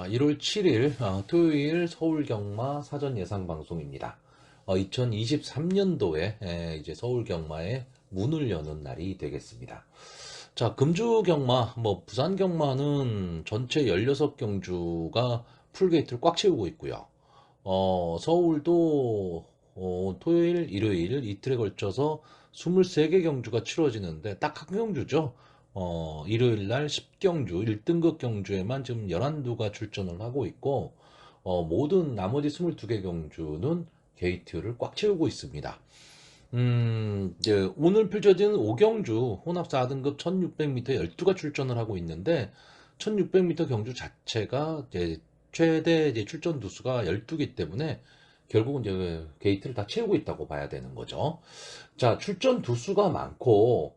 자, 1월 7일 토요일 서울 경마 사전 예상 방송입니다. 2023년도에 이제 서울 경마의 문을 여는 날이 되겠습니다. 자, 금주 경마, 부산 경마는 전체 16경주가 풀게이트를 꽉 채우고 있고요. 서울도 토요일, 일요일 이틀에 걸쳐서 23개 경주가 치러지는데 딱 한 경주죠. 일요일 날 10경주, 1등급 경주에만 지금 11두가 출전을 하고 있고, 모든 나머지 22개 경주는 게이트를 꽉 채우고 있습니다. 이제 오늘 펼쳐진 5경주 혼합 4등급 1600m 12가 출전을 하고 있는데, 1600m 경주 자체가 이제 최대 이제 출전 두수가 12기 때문에 결국은 이제 게이트를 다 채우고 있다고 봐야 되는 거죠. 자, 출전 두수가 많고,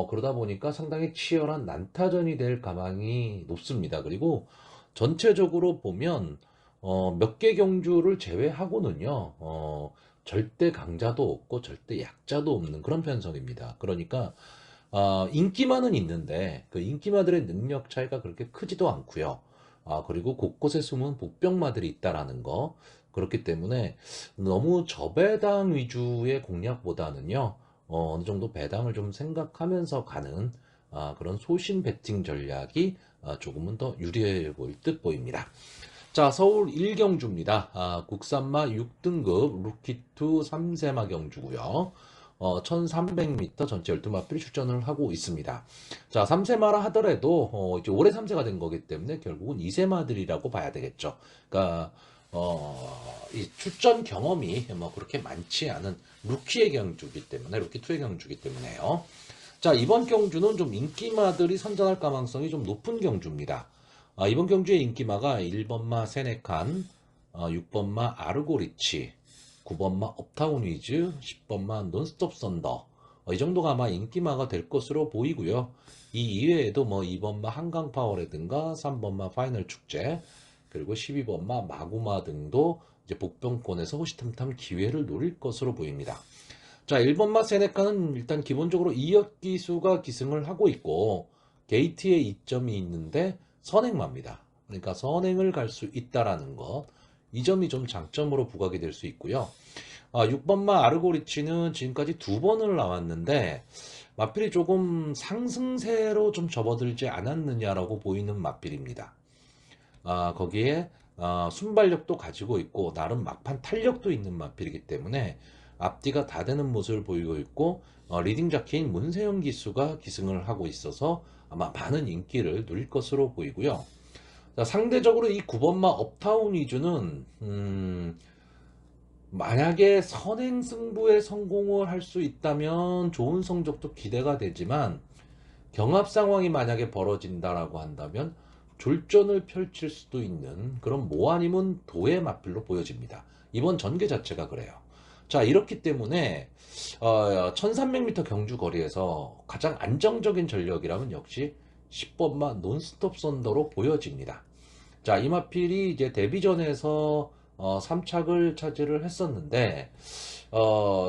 그러다 보니까 상당히 치열한 난타전이 될 가망이 높습니다. 그리고 전체적으로 보면, 몇 개 경주를 제외하고는요, 절대 강자도 없고 절대 약자도 없는 그런 편성입니다. 그러니까, 인기만은 있는데, 그 인기마들의 능력 차이가 그렇게 크지도 않고요. 그리고 곳곳에 숨은 복병마들이 있다라는 거. 그렇기 때문에 너무 저배당 위주의 공략보다는요, 어느 정도 배당을 좀 생각하면서 가는 그런 소신 배팅 전략이 조금은 더 유리해 보일 듯 보입니다. 자, 서울 1경주입니다. 국산마 6등급 루키2 3세마 경주고요. 1300m 전체 12마필이 출전을 하고 있습니다. 자, 3세마라 하더라도 이제 올해 3세가 된 거기 때문에 결국은 2세마들이라고 봐야 되겠죠. 그러니까 이 출전 경험이 뭐 그렇게 많지 않은 루키의 경주기 때문에 루키2의 경주기 때문에요. 자, 이번 경주는 좀 인기마들이 선전할 가능성이 좀 높은 경주입니다. 이번 경주의 인기마가 1번마 세네칸, 6번마 아르고리치, 9번마 업타운 위즈, 10번마 논스톱 썬더. 이 정도가 아마 인기마가 될 것으로 보이고요. 이 이외에도 뭐 2번마 한강파워라든가 3번마 파이널 축제, 그리고 12번마 마구마 등도 이제 복병권에서 호시탐탐 기회를 노릴 것으로 보입니다. 자, 1번마 세네카는 일단 기본적으로 2역 기수가 기승을 하고 있고 게이트에 이점이 있는데 선행마입니다. 그러니까 선행을 갈 수 있다라는 것. 이 점이 좀 장점으로 부각이 될 수 있고요. 6번마 아르고리치는 지금까지 2번을 나왔는데 마필이 조금 상승세로 좀 접어들지 않았느냐라고 보이는 마필입니다. 거기에 순발력도 가지고 있고 나름 막판 탄력도 있는 마필이기 때문에 앞뒤가 다 되는 모습을 보이고 있고 리딩 자키인 문세영 기수가 기승을 하고 있어서 아마 많은 인기를 누릴 것으로 보이고요. 자, 상대적으로 이 9번마 업타운 위주는 만약에 선행 승부에 성공을 할 수 있다면 좋은 성적도 기대가 되지만 경합 상황이 만약에 벌어진다라고 한다면 졸전을 펼칠 수도 있는 그런 모 아니면 도의 마필로 보여집니다. 이번 전개 자체가 그래요. 자, 이렇기 때문에 1300m 경주 거리에서 가장 안정적인 전력이라면 역시 10번마 논스톱 썬더로 보여집니다. 자, 이 마필이 이제 데뷔전에서 3착을 차지를 했었는데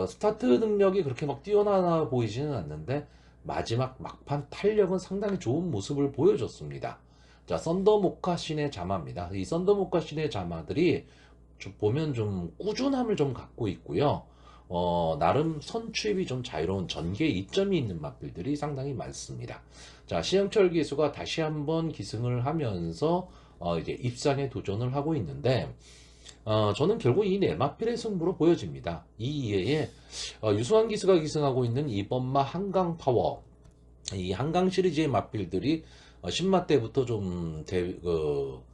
스타트 능력이 그렇게 막 뛰어나 보이지는 않는데 마지막 막판 탄력은 상당히 좋은 모습을 보여줬습니다. 자, 썬더 모카신의 자마입니다. 이 썬더 모카신의 자마들이 좀 보면 좀 꾸준함을 좀 갖고 있고요. 나름 선취입이 좀 자유로운 전개 이점이 있는 마필들이 상당히 많습니다. 자, 시영철 기수가 다시 한번 기승을 하면서 이제 입상에 도전을 하고 있는데 저는 결국 이 네 마필의 승부로 보여집니다. 이 이외에 유수환 기수가 기승하고 있는 2번마 한강 파워, 이 한강 시리즈의 마필들이 10마 때부터 좀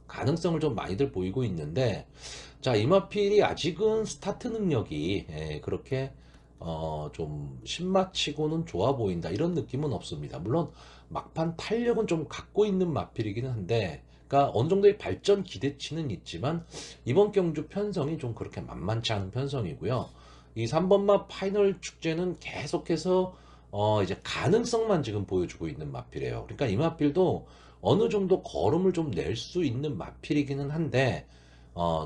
가능성을 좀 많이들 보이고 있는데, 자, 이 마필이 아직은 스타트 능력이 그렇게 좀 10마 치고는 좋아 보인다 이런 느낌은 없습니다. 물론 막판 탄력은 좀 갖고 있는 마필이기는 한데, 그러니까 어느 정도의 발전 기대치는 있지만 이번 경주 편성이 좀 그렇게 만만치 않은 편성이고요. 이 3번마 파이널 축제는 계속해서 이제 가능성만 지금 보여주고 있는 마필이에요. 그러니까 이 마필도 어느 정도 걸음을 좀 낼 수 있는 마필이기는 한데,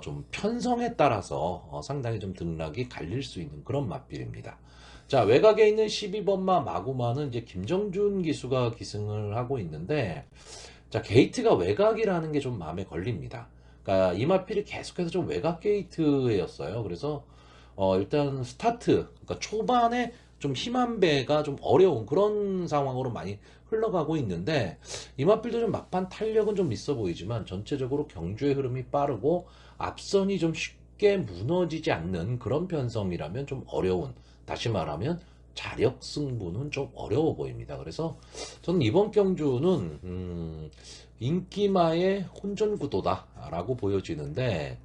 좀 편성에 따라서 상당히 좀 등락이 갈릴 수 있는 그런 마필입니다. 자, 외곽에 있는 12번마 마구마는 이제 김정준 기수가 기승을 하고 있는데, 자, 게이트가 외곽이라는 게 좀 마음에 걸립니다. 그러니까 이마필이 계속해서 좀 외곽 게이트였어요. 그래서 일단 스타트, 그러니까 초반에 좀 힘한 배가 좀 어려운 그런 상황으로 많이 흘러가고 있는데, 이마필도 좀 막판 탄력은 좀 있어 보이지만 전체적으로 경주의 흐름이 빠르고 앞선이 좀 쉽게 무너지지 않는 그런 편성이라면 좀 어려운, 다시 말하면 자력 승부는 좀 어려워 보입니다. 그래서 저는 이번 경주는 인기마의 혼전 구도다라고 보여지는데,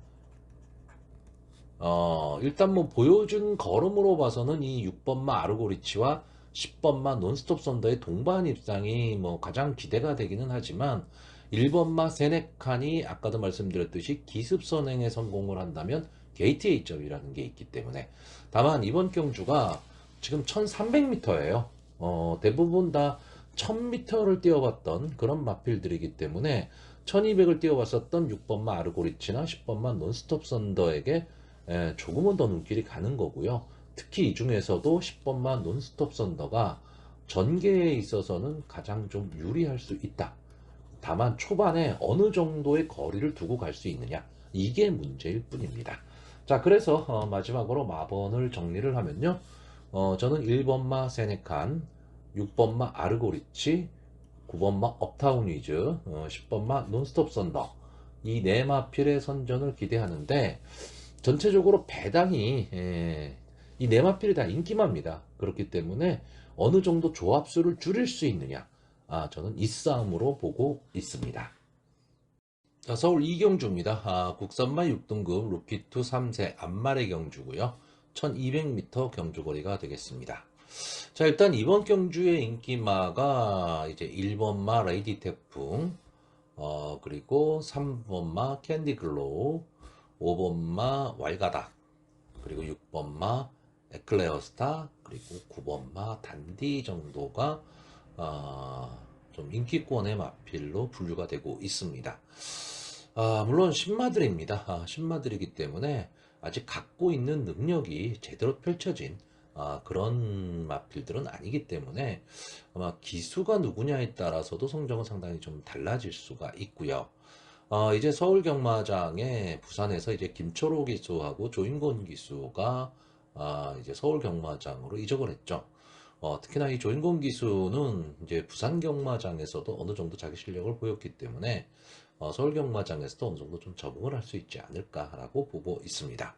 일단 뭐 보여준 걸음으로 봐서는 이 6번마 아르고리치와 10번마 논스톱 선더의 동반 입상이 뭐 가장 기대가 되기는 하지만, 1번마 세네칸이 아까도 말씀드렸듯이 기습 선행에 성공을 한다면 게이트에 2점이라는 게 있기 때문에, 다만 이번 경주가 지금 1300m예요. 대부분 다 1000m를 뛰어봤던 그런 마필들이기 때문에 1200을 뛰어봤었던 6번마 아르고리치나 10번마 논스톱 선더에게 조금은 더 눈길이 가는 거고요. 특히 이 중에서도 10번만 논스톱 선더가 전개에 있어서는 가장 좀 유리할 수 있다. 다만 초반에 어느 정도의 거리를 두고 갈 수 있느냐, 이게 문제일 뿐입니다. 자, 그래서 마지막으로 마번을 정리를 하면요. 저는 1번마 세네칸, 6번마 아르고리치, 9번마 업타운 위즈, 10번마 논스톱 선더, 이 네 마필의 선전을 기대하는데, 전체적으로 배당이 이 네마필이 다 인기마입니다. 그렇기 때문에 어느 정도 조합수를 줄일 수 있느냐, 저는 이 싸움으로 보고 있습니다. 자, 서울 이경주입니다. 국산마 6등급 루키2 3세 안말의 경주고요. 1200m 경주거리가 되겠습니다. 자, 일단 이번 경주의 인기마가 이제 1번마 레이디 태풍, 그리고 3번마 캔디 글로우, 5번마 왈가닥, 그리고 6번마 에클레어스타, 그리고 9번마 단디 정도가 좀 인기권의 마필로 분류가 되고 있습니다. 물론 신마들입니다. 신마들이기 때문에 아직 갖고 있는 능력이 제대로 펼쳐진 그런 마필들은 아니기 때문에 아마 기수가 누구냐에 따라서도 성적은 상당히 좀 달라질 수가 있고요. 이제 서울 경마장에 부산에서 이제 김초로 기수하고 조인곤 기수가 이제 서울 경마장으로 이적을 했죠. 특히나 이 조인곤 기수는 이제 부산 경마장에서도 어느 정도 자기 실력을 보였기 때문에 서울 경마장에서도 어느 정도 좀 적응을 할 수 있지 않을까라고 보고 있습니다.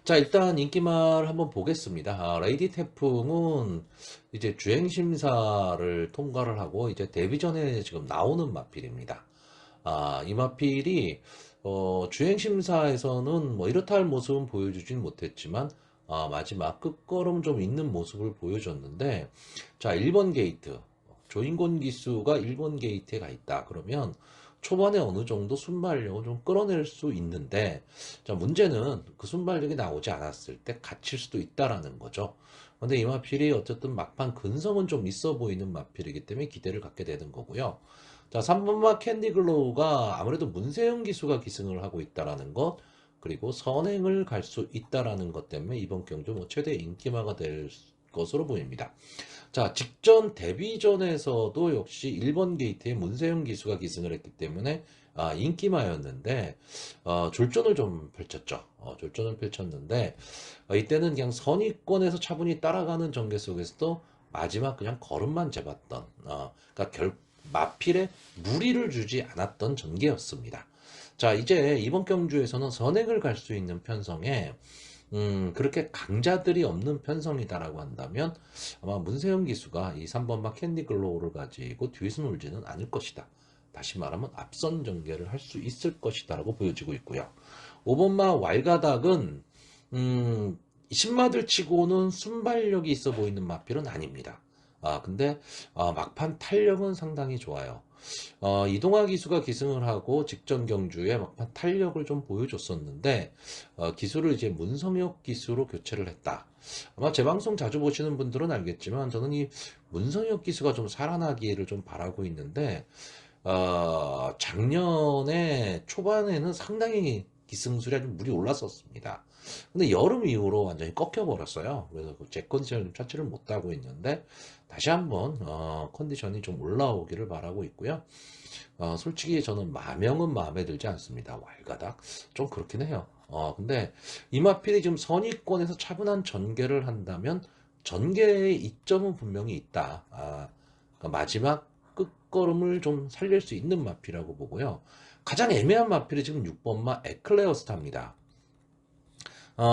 자, 일단 인기마를 한번 보겠습니다. 레이디 태풍은 이제 주행 심사를 통과를 하고 이제 데뷔 전에 지금 나오는 마필입니다. 이 마필이 주행 심사에서는 뭐 이렇다 할 모습은 보여주진 못했지만 마지막 끝걸음 좀 있는 모습을 보여줬는데, 자, 1번 게이트 조인곤 기수가 1번 게이트에 가 있다 그러면 초반에 어느 정도 순발력을 좀 끌어낼 수 있는데, 자, 문제는 그 순발력이 나오지 않았을 때 갇힐 수도 있다라는 거죠. 근데 이 마필이 어쨌든 막판 근성은 좀 있어 보이는 마필이기 때문에 기대를 갖게 되는 거고요. 자, 3번마 캔디 글로우가 아무래도 문세영 기수가 기승을 하고 있다라는 것, 그리고 선행을 갈 수 있다라는 것 때문에 이번 경주 뭐 최대 인기마가 될 것으로 보입니다. 자, 직전 데뷔전에서도 역시 1번 게이트에 문세영 기수가 기승을 했기 때문에 인기마였는데, 졸전을 좀 펼쳤죠. 졸전을 펼쳤는데, 이때는 그냥 선의권에서 차분히 따라가는 전개 속에서도 마지막 그냥 걸음만 재봤던, 그러니까 마필에 무리를 주지 않았던 전개였습니다. 자, 이제 이번 경주에서는 선행을 갈 수 있는 편성에 그렇게 강자들이 없는 편성이다라고 한다면 아마 문세영 기수가 이 3번마 캔디 글로우를 가지고 뒤에서 놀지는 않을 것이다. 다시 말하면 앞선 전개를 할 수 있을 것이다 라고 보여지고 있고요. 5번마 왈가닥은 신마들 치고는 순발력이 있어 보이는 마필은 아닙니다. 근데 막판 탄력은 상당히 좋아요. 이동화 기수가 기승을 하고 직전 경주에 막판 탄력을 좀 보여줬었는데, 기수를 이제 문성혁 기수로 교체를 했다. 아마 제 방송 자주 보시는 분들은 알겠지만 저는 이 문성혁 기수가 좀 살아나기를 좀 바라고 있는데, 작년에 초반에는 상당히 기승술에 좀 물이 올랐었습니다. 근데 여름 이후로 완전히 꺾여 버렸어요. 그래서 제 컨디션을 좀 찾지를 못하고 있는데 다시 한번 컨디션이 좀 올라오기를 바라고 있고요. 솔직히 저는 마명은 마음에 들지 않습니다. 왈가닥 좀 그렇긴 해요. 근데 이마필이 지금 선위권에서 차분한 전개를 한다면 전개의 이점은 분명히 있다. 그러니까 마지막 끝걸음을 좀 살릴 수 있는 마필이라고 보고요. 가장 애매한 마필이 지금 6번마 에클레어스타입니다.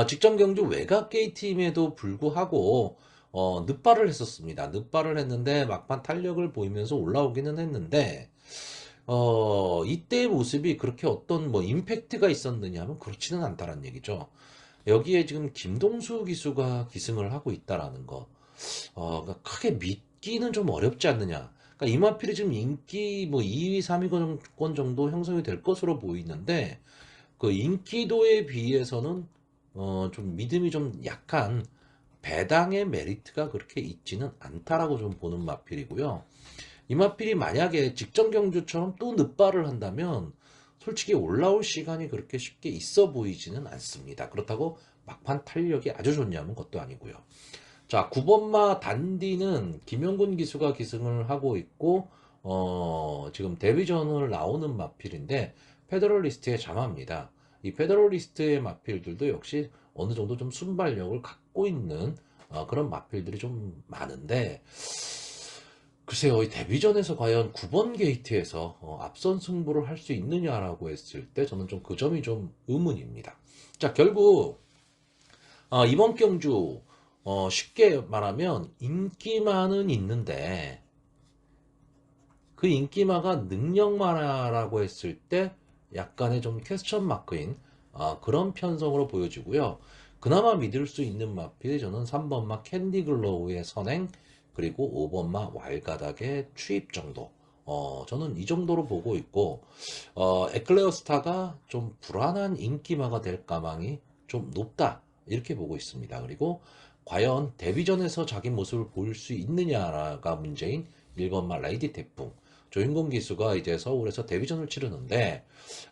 직전 경주 외곽 게이트임에도 불구하고 늑발을 했었습니다. 늑발을 했는데 막판 탄력을 보이면서 올라오기는 했는데 이때의 모습이 그렇게 어떤 뭐 임팩트가 있었느냐 하면 그렇지는 않다라는 얘기죠. 여기에 지금 김동수 기수가 기승을 하고 있다라는 거. 그러니까 크게 믿기는 좀 어렵지 않느냐. 그러니까 이마필이 지금 인기 뭐 2위, 3위권 정도 형성이 될 것으로 보이는데 그 인기도에 비해서는 좀 믿음이 좀 약한 배당의 메리트가 그렇게 있지는 않다라고 좀 보는 마필이고요. 이마필이 만약에 직전 경주처럼 또 늑발을 한다면 솔직히 올라올 시간이 그렇게 쉽게 있어 보이지는 않습니다. 그렇다고 막판 탄력이 아주 좋냐면 그것도 아니고요. 자, 9번마 단디는 김영군 기수가 기승을 하고 있고 지금 데뷔전을 나오는 마필인데 페더럴리스트의 자마입니다. 이 페더럴리스트의 마필들도 역시 어느 정도 좀 순발력을 갖고 있는 그런 마필들이 좀 많은데 글쎄요, 이 데뷔전에서 과연 9번 게이트에서 앞선 승부를 할 수 있느냐라고 했을 때 저는 좀 그 점이 좀 의문입니다. 자, 결국 이번 경주 쉽게 말하면 인기만은 있는데 그 인기마가 능력마라고 했을 때 약간의 좀 퀘스천 마크인 그런 편성으로 보여지고요. 그나마 믿을 수 있는 마필이 저는 3번마 캔디글로우의 선행 그리고 5번마 왈가닥의 추입 정도. 저는 이 정도로 보고 있고 에클레어스타가 좀 불안한 인기마가 될 가망이 좀 높다 이렇게 보고 있습니다. 그리고 과연 데뷔전에서 자기 모습을 보일 수 있느냐가 문제인 1번마 레이디 태풍. 조인공 기수가 이제 서울에서 데뷔전을 치르는데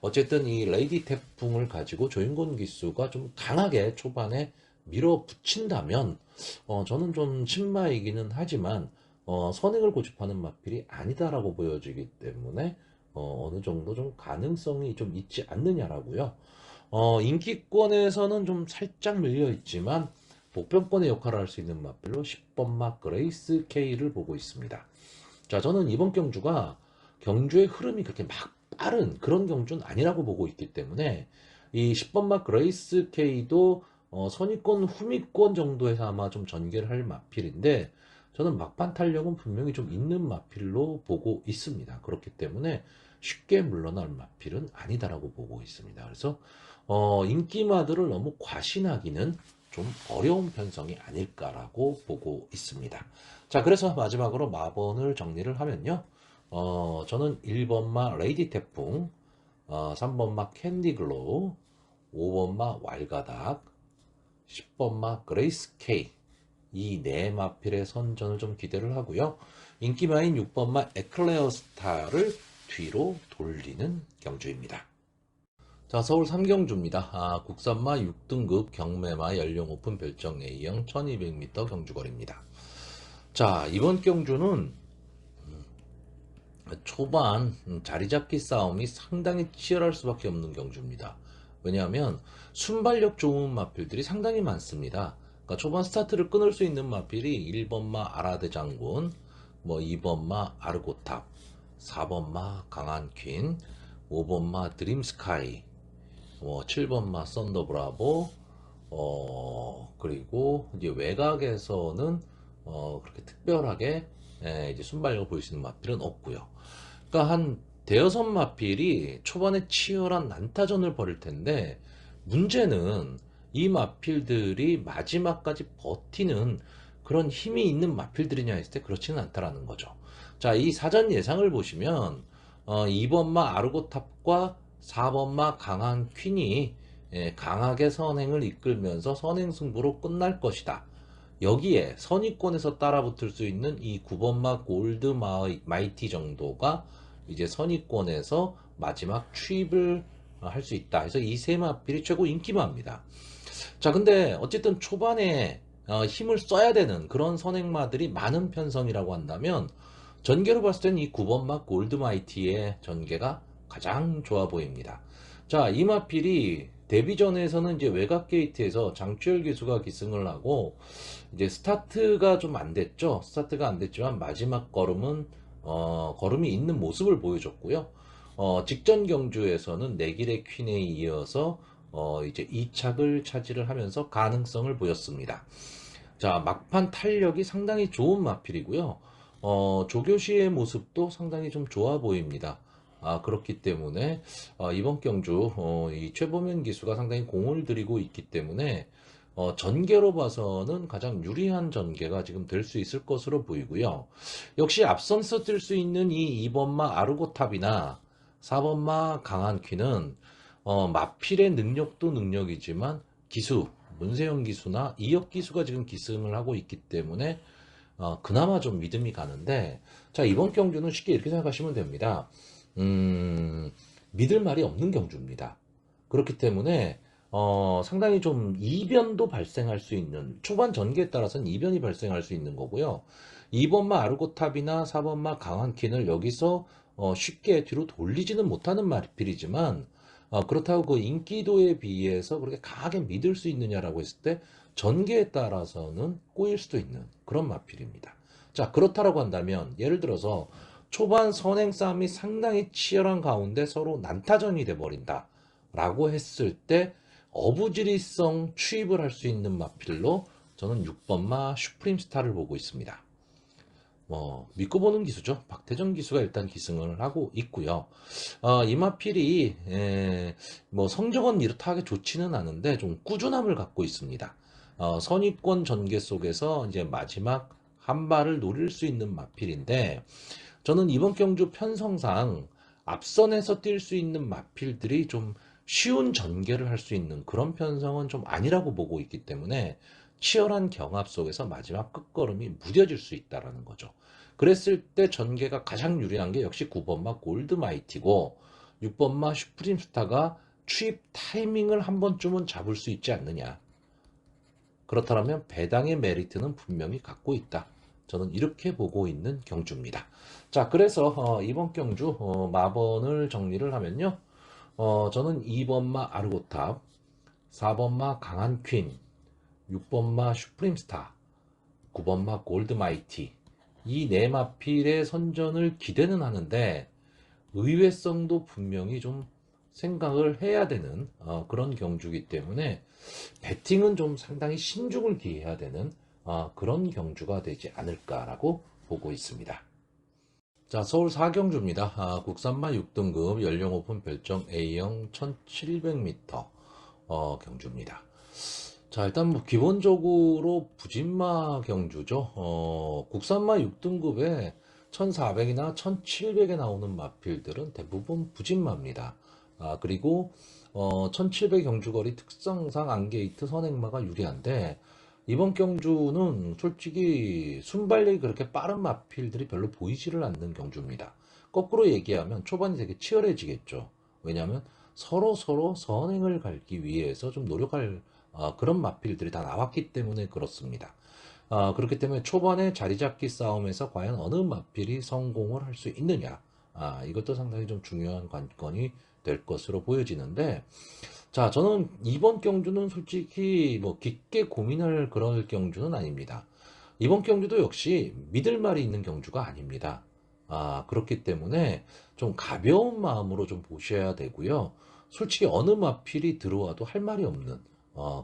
어쨌든 이 레이디 태풍을 가지고 조인공 기수가 좀 강하게 초반에 밀어붙인다면 저는 좀 신마이기는 하지만 선행을 고집하는 마필이 아니다라고 보여지기 때문에 어느 정도 좀 가능성이 좀 있지 않느냐라고요. 인기권에서는 좀 살짝 밀려 있지만 복변권의 역할을 할 수 있는 마필로 10번마 그레이스 K를 보고 있습니다. 자, 저는 이번 경주가 경주의 흐름이 그렇게 막 빠른 그런 경주는 아니라고 보고 있기 때문에 이 10번마 그레이스 K도 선위권, 후미권 정도에서 아마 좀 전개를 할 마필인데 저는 막판 탄력은 분명히 좀 있는 마필로 보고 있습니다. 그렇기 때문에 쉽게 물러날 마필은 아니다라고 보고 있습니다. 그래서 인기마들을 너무 과신하기는 좀 어려운 편성이 아닐까라고 보고 있습니다. 자, 그래서 마지막으로 마번을 정리를 하면요. 저는 1번마 레이디 태풍, 3번마 캔디글로우, 5번마 왈가닥, 10번마 그레이스 K 이 네 마필의 선전을 좀 기대를 하고요. 인기마인 6번마 에클레어 스타를 뒤로 돌리는 경주입니다. 자, 서울 3경주입니다. 국산마 6등급 경매마 연령 오픈 별정 A형 1200m 경주거리입니다. 자, 이번 경주는 초반 자리잡기 싸움이 상당히 치열할 수밖에 없는 경주입니다. 왜냐하면 순발력 좋은 마필들이 상당히 많습니다. 그러니까 초반 스타트를 끊을 수 있는 마필이 1번마 아라데 장군, 뭐 2번마 아르고탑, 4번마 강한 퀸, 5번마 드림스카이, 7번마 썬더브라보, 그리고 이제 외곽에서는 그렇게 특별하게 이제 순발력을 보일 수 있는 마필은 없고요. 그러니까 한 대여섯 마필이 초반에 치열한 난타전을 벌일 텐데 문제는 이 마필들이 마지막까지 버티는 그런 힘이 있는 마필들이냐 했을 때 그렇지는 않다라는 거죠. 자, 이 사전 예상을 보시면 2번마 아르고탑과 4번마 강한 퀸이 강하게 선행을 이끌면서 선행 승부로 끝날 것이다. 여기에 선위권에서 따라붙을 수 있는 이 9번마 골드 마이티 정도가 이제 선위권에서 마지막 추입을 할 수 있다. 그래서 이 세 마필이 최고 인기마입니다. 자, 근데 어쨌든 초반에 힘을 써야 되는 그런 선행마들이 많은 편성이라고 한다면 전개로 봤을 때는 이 9번마 골드마이티의 전개가 가장 좋아 보입니다. 자, 이 마필이 데뷔전에서는 이제 외곽 게이트에서 장추열 기수가 기승을 하고 이제 스타트가 좀 안 됐죠. 스타트가 안 됐지만 마지막 걸음은 걸음이 있는 모습을 보여줬고요. 직전 경주에서는 내길의 퀸에 이어서 이제 2착을 차지를 하면서 가능성을 보였습니다. 자, 막판 탄력이 상당히 좋은 마필이고요. 조교시의 모습도 상당히 좀 좋아 보입니다. 그렇기 때문에 이번 경주 이 최보면 기수가 상당히 공을 들이고 있기 때문에 전개로 봐서는 가장 유리한 전개가 지금 될 수 있을 것으로 보이고요. 역시 앞선서 뛸 수 있는 이 2번마 아르고탑이나 4번마 강한퀴는 마필의 능력도 능력이지만 기수, 문세영 기수나 이혁 기수가 지금 기승을 하고 있기 때문에 그나마 좀 믿음이 가는데, 자, 이번 경주는 쉽게 이렇게 생각하시면 됩니다. 믿을 말이 없는 경주입니다. 그렇기 때문에 상당히 좀 이변도 발생할 수 있는, 초반 전개에 따라서는 이변이 발생할 수 있는 거고요. 2번마 아르고탑이나 4번마 강한킨을 여기서 쉽게 뒤로 돌리지는 못하는 마필이지만 그렇다고 그 인기도에 비해서 그렇게 강하게 믿을 수 있느냐라고 했을 때 전개에 따라서는 꼬일 수도 있는 그런 마필입니다. 자, 그렇다라고 한다면 예를 들어서 초반 선행 싸움이 상당히 치열한 가운데 서로 난타전이 돼버린다 라고 했을 때 어부지리성 추입을 할 수 있는 마필로 저는 6번마 슈프림스타를 보고 있습니다. 믿고 보는 기수죠. 박태정 기수가 일단 기승을 하고 있고요. 이마필이 성적은 이렇다하게 좋지는 않은데 좀 꾸준함을 갖고 있습니다. 선입권 전개 속에서 이제 마지막 한 발을 노릴 수 있는 마필인데 저는 이번 경주 편성상 앞선에서 뛸 수 있는 마필들이 좀 쉬운 전개를 할 수 있는 그런 편성은 좀 아니라고 보고 있기 때문에 치열한 경합 속에서 마지막 끝걸음이 무뎌질 수 있다는 거죠. 그랬을 때 전개가 가장 유리한 게 역시 9번마 골드마이티고 6번마 슈프림스타가 추입 타이밍을 한 번쯤은 잡을 수 있지 않느냐. 그렇다면 배당의 메리트는 분명히 갖고 있다. 저는 이렇게 보고 있는 경주입니다. 자, 그래서 이번 경주 마번을 정리를 하면요. 저는 2번마 아르고탑, 4번마 강한 퀸, 6번마 슈프림스타, 9번마 골드마이티 이 네 마필의 선전을 기대는 하는데 의외성도 분명히 좀 생각을 해야 되는 그런 경주이기 때문에 배팅은 좀 상당히 신중을 기해야 되는 그런 경주가 되지 않을까라고 보고 있습니다. 자, 서울 4경주입니다. 국산마 6등급 연령 오픈 별정 A형 1700m 경주입니다. 자, 일단 뭐 기본적으로 부진마 경주죠. 국산마 6등급에 1400이나 1700에 나오는 마필들은 대부분 부진마입니다. 그리고 1700 경주거리 특성상 안게이트 선행마가 유리한데 이번 경주는 솔직히 순발력이 그렇게 빠른 마필들이 별로 보이지를 않는 경주입니다. 거꾸로 얘기하면 초반이 되게 치열해지겠죠. 왜냐하면 서로 선행을 갈기 위해서 좀 노력할 그런 마필들이 다 나왔기 때문에 그렇습니다. 그렇기 때문에 초반에 자리 잡기 싸움에서 과연 어느 마필이 성공을 할 수 있느냐, 이것도 상당히 좀 중요한 관건이 될 것으로 보여지는데, 자, 저는 이번 경주는 솔직히 뭐 깊게 고민할 그런 경주는 아닙니다. 이번 경주도 역시 믿을 말이 있는 경주가 아닙니다. 그렇기 때문에 좀 가벼운 마음으로 좀 보셔야 되고요. 솔직히 어느 마필이 들어와도 할 말이 없는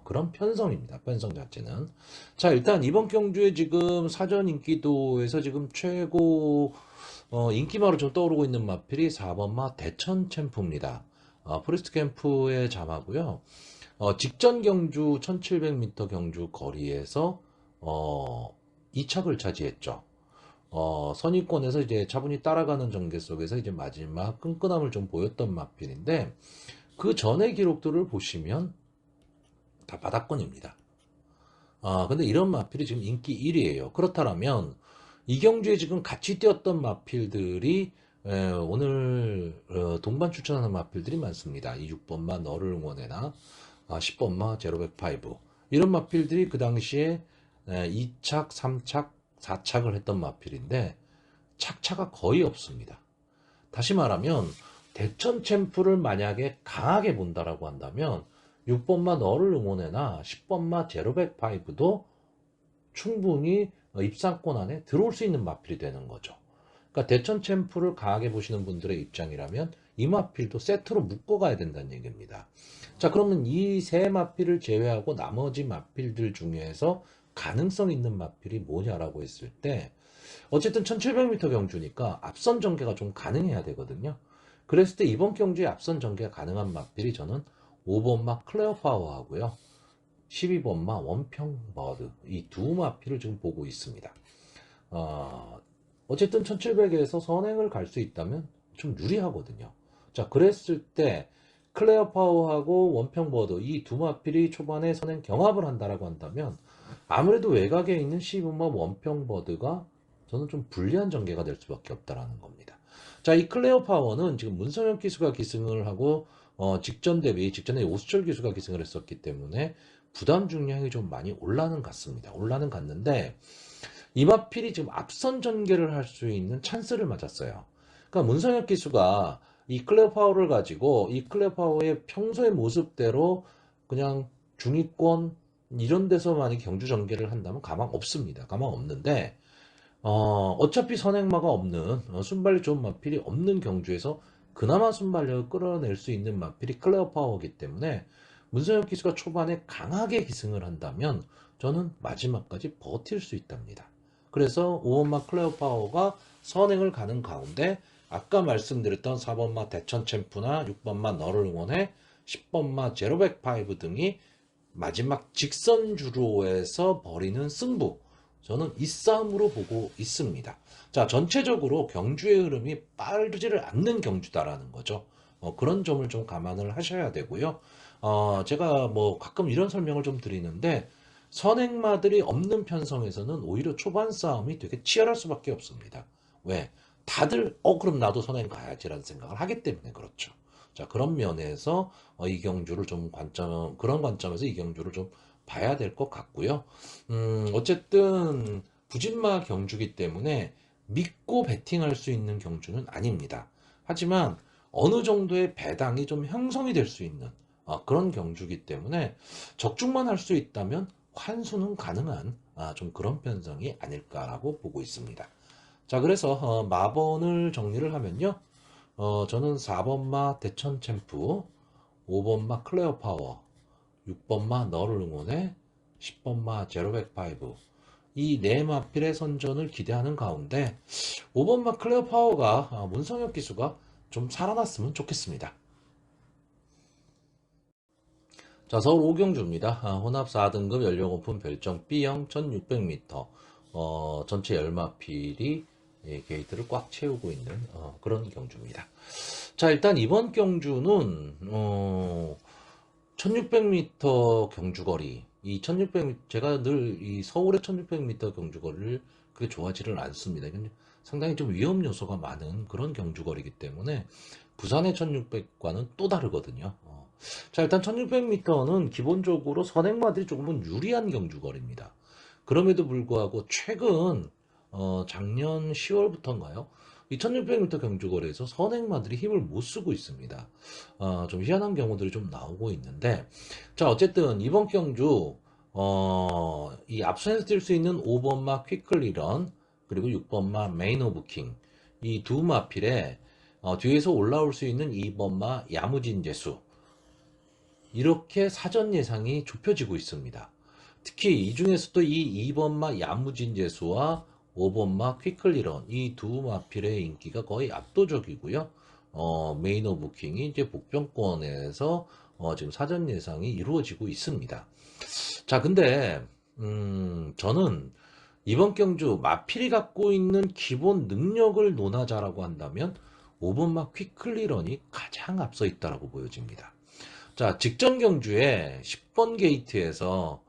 그런 편성입니다. 편성 자체는. 자, 일단 이번 경주에 지금 사전 인기도에서 지금 최고 인기마로 좀 떠오르고 있는 마필이 4번마 대천 챔프입니다. 포레스트 캠프의 자마고요. 직전 경주 1700m 경주 거리에서 2착을 차지했죠. 선입권에서 이제 차분히 따라가는 전개 속에서 이제 마지막 끈끈함을 좀 보였던 마필인데 그 전의 기록들을 보시면 다 바닥권입니다. 근데 이런 마필이 지금 인기 1위예요. 그렇다면 이 경주에 지금 같이 뛰었던 마필들이 오늘 동반 추천하는 마필들이 많습니다. 이 6번마 너를 응원해나 10번마 제로백파이브 이런 마필들이 그 당시에 2착, 3착, 4착을 했던 마필인데 착차가 거의 없습니다. 다시 말하면 대천 챔프를 만약에 강하게 본다라고 한다면 6번마 너를 응원해나 10번마 제로백파이브도 충분히 입상권 안에 들어올 수 있는 마필이 되는 거죠. 그러니까 대천 챔프를 강하게 보시는 분들의 입장이라면 이 마필도 세트로 묶어가야 된다는 얘기입니다. 자, 그러면 이 세 마필을 제외하고 나머지 마필들 중에서 가능성 있는 마필이 뭐냐라고 했을 때 어쨌든 1700m 경주니까 앞선 전개가 좀 가능해야 되거든요. 그랬을 때 이번 경주에 앞선 전개가 가능한 마필이 저는 5번마 클레어 파워하고요. 12번마 원평버드 이 두 마필을 지금 보고 있습니다. 어쨌든 1700에서 선행을 갈 수 있다면 좀 유리하거든요. 자, 그랬을 때 클레어 파워하고 원평버드 이 두 마필이 초반에 선행 경합을 한다라고 한다면 아무래도 외곽에 있는 12번마 원평버드가 저는 좀 불리한 전개가 될 수밖에 없다라는 겁니다. 자, 이 클레어 파워는 지금 문성현 기수가 기승을 하고 직전에 오수철 기수가 기승을 했었기 때문에 부담 중량이 좀 많이 올라는 같습니다. 올라는 갔는데 이마필이 지금 앞선 전개를 할 수 있는 찬스를 맞았어요. 그러니까 문성혁 기수가 이 클레어 파워를 가지고 이 클레어 파워의 평소의 모습대로 그냥 중위권 이런 데서 만약 경주 전개를 한다면 가망 없습니다. 가망 없는데 어차피 선행마가 없는 순발력 좋은 마필이 없는 경주에서 그나마 순발력을 끌어낼 수 있는 마필이 클레어 파워이기 때문에 문성혁 기수가 초반에 강하게 기승을 한다면 저는 마지막까지 버틸 수 있답니다. 그래서 5번마 클레어 파워가 선행을 가는 가운데 아까 말씀드렸던 4번마 대천 챔프나 6번마 너를 응원해 10번마 제로백 파이브 등이 마지막 직선 주로에서 벌이는 승부 저는 이 싸움으로 보고 있습니다. 자, 전체적으로 경주의 흐름이 빠르지를 않는 경주다라는 거죠. 그런 점을 좀 감안을 하셔야 되고요. 제가 뭐 가끔 이런 설명을 좀 드리는데 선행마들이 없는 편성에서는 오히려 초반 싸움이 되게 치열할 수밖에 없습니다. 왜? 다들 그럼 나도 선행 가야지라는 생각을 하기 때문에 그렇죠. 자, 그런 면에서 이 경주를 좀 그런 관점에서 이 경주를 좀 봐야 될 것 같고요. 어쨌든 부진마 경주기 때문에 믿고 베팅할 수 있는 경주는 아닙니다. 하지만 어느 정도의 배당이 좀 형성이 될 수 있는 그런 경주기 때문에 적중만 할 수 있다면 환수는 가능한 좀 그런 편성이 아닐까라고 보고 있습니다. 자, 그래서 마번을 정리를 하면요. 저는 4번마 대천 챔프, 5번마 클레어 파워, 6번마 너를 응원해, 10번마 제로백 파이브 이 네 마필의 선전을 기대하는 가운데 5번마 클레어 파워가 문성혁 기수가 좀 살아났으면 좋겠습니다. 자, 서울 오경주입니다. 혼합 4등급 연령 오픈 별정 B형 1600m 전체 열마필이 게이트를 꽉 채우고 있는 그런 경주입니다. 자, 일단 이번 경주는 1600m 경주거리 이 1600m 제가 늘 이 서울의 1600m 경주거리를 그렇게 좋아하지를 않습니다. 상당히 좀 위험 요소가 많은 그런 경주거리이기 때문에 부산의 1600과는 또 다르거든요. 자, 일단 1600m는 기본적으로 선행마들이 조금은 유리한 경주거리입니다. 그럼에도 불구하고 최근 작년 10월부터인가요? 이 1600m 경주거리에서 선행마들이 힘을 못 쓰고 있습니다. 좀 희한한 경우들이 좀 나오고 있는데 자, 어쨌든 이번 경주 이 앞선에서 뛸 수 있는 5번마 퀵클리런 그리고 6번마 메인 오브 킹 이 두 마필에 뒤에서 올라올 수 있는 2번마 야무진재수 이렇게 사전 예상이 좁혀지고 있습니다. 특히 이 중에서도 이 2번마 야무진재수와 5번마 퀵클리런 이 두 마필의 인기가 거의 압도적이고요. 메인 오브 킹이 이제 복병권에서 지금 사전 예상이 이루어지고 있습니다. 자, 근데 저는 이번 경주 마필이 갖고 있는 기본 능력을 논하자라고 한다면 5번마 퀵클리런이 가장 앞서 있다라고 보여집니다. 자, 직전 경주에 10번 게이트에서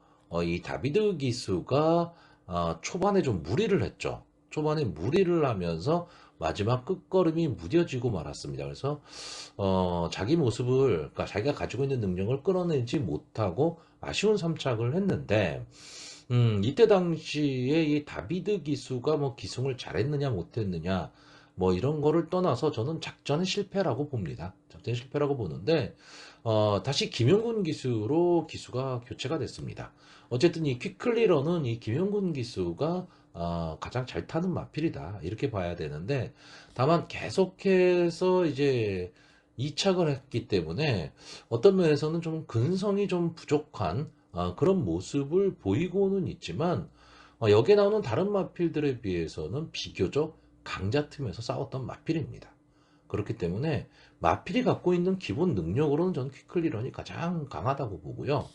이 다비드 기수가 초반에 좀 무리를 했죠. 초반에 무리를 하면서 마지막 끝걸음이 무뎌지고 말았습니다. 그래서 자기 모습을, 그러니까 자기가 가지고 있는 능력을 끌어내지 못하고 아쉬운 3착을 했는데, 이때 당시에 이 다비드 기수가 뭐 기승을 잘했느냐 못했느냐 뭐 이런 거를 떠나서 저는 작전의 실패라고 봅니다. 작전의 실패라고 보는데, 다시 김용군 기수로 기수가 교체가 됐습니다. 어쨌든 이 퀵클리러는 이 김용군 기수가 가장 잘 타는 마필이다 이렇게 봐야 되는데, 다만 계속해서 이제 이착을 했기 때문에 어떤 면에서는 좀 근성이 좀 부족한 그런 모습을 보이고는 있지만, 여기에 나오는 다른 마필들에 비해서는 비교적 강자 틈에서 싸웠던 마필입니다. 그렇기 때문에 마필이 갖고 있는 기본 능력으로는 저는 퀵클리런이 가장 강하다고 보고요.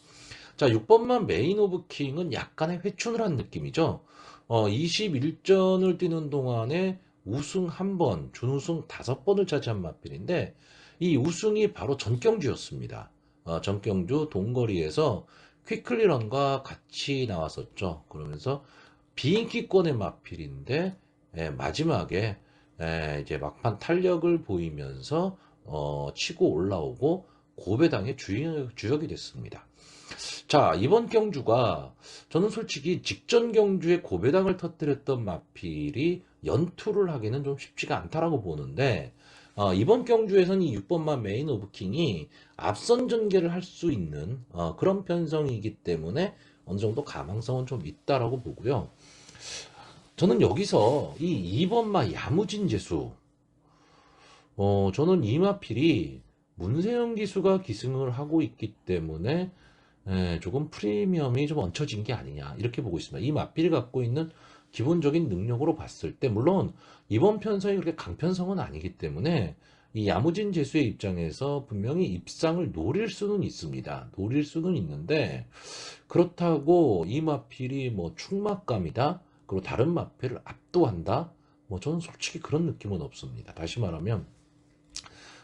자, 6번만 메인 오브 킹은 약간의 회춘을 한 느낌이죠. 21전을 뛰는 동안에 우승 1번, 준우승 5번을 차지한 마필인데, 이 우승이 바로 전경주였습니다. 전경주 동거리에서 퀵클리런과 같이 나왔었죠. 그러면서 비인기권의 마필인데, 마지막에 이제 막판 탄력을 보이면서 치고 올라오고 고배당의 주역이 됐습니다. 자, 이번 경주가 저는 솔직히 직전 경주에 고배당을 터뜨렸던 마필이 연투를 하기는 좀 쉽지가 않다라고 보는데, 이번 경주에서는 이 6번마 메인 오브 킹이 앞선 전개를 할 수 있는 그런 편성이기 때문에 어느 정도 가망성은 좀 있다라고 보고요. 저는 여기서 이 2번마 야무진 재수, 저는 이 마필이 문세영 기수가 기승을 하고 있기 때문에 조금 프리미엄이 좀 얹혀진 게 아니냐 이렇게 보고 있습니다. 이 마필이 갖고 있는 기본적인 능력으로 봤을 때, 물론 이번 편성이 그렇게 강편성은 아니기 때문에 이 야무진 재수의 입장에서 분명히 입상을 노릴 수는 있습니다. 노릴 수는 있는데, 그렇다고 이 마필이 뭐 충막감이다, 그리고 다른 마필을 압도한다, 뭐 저는 솔직히 그런 느낌은 없습니다. 다시 말하면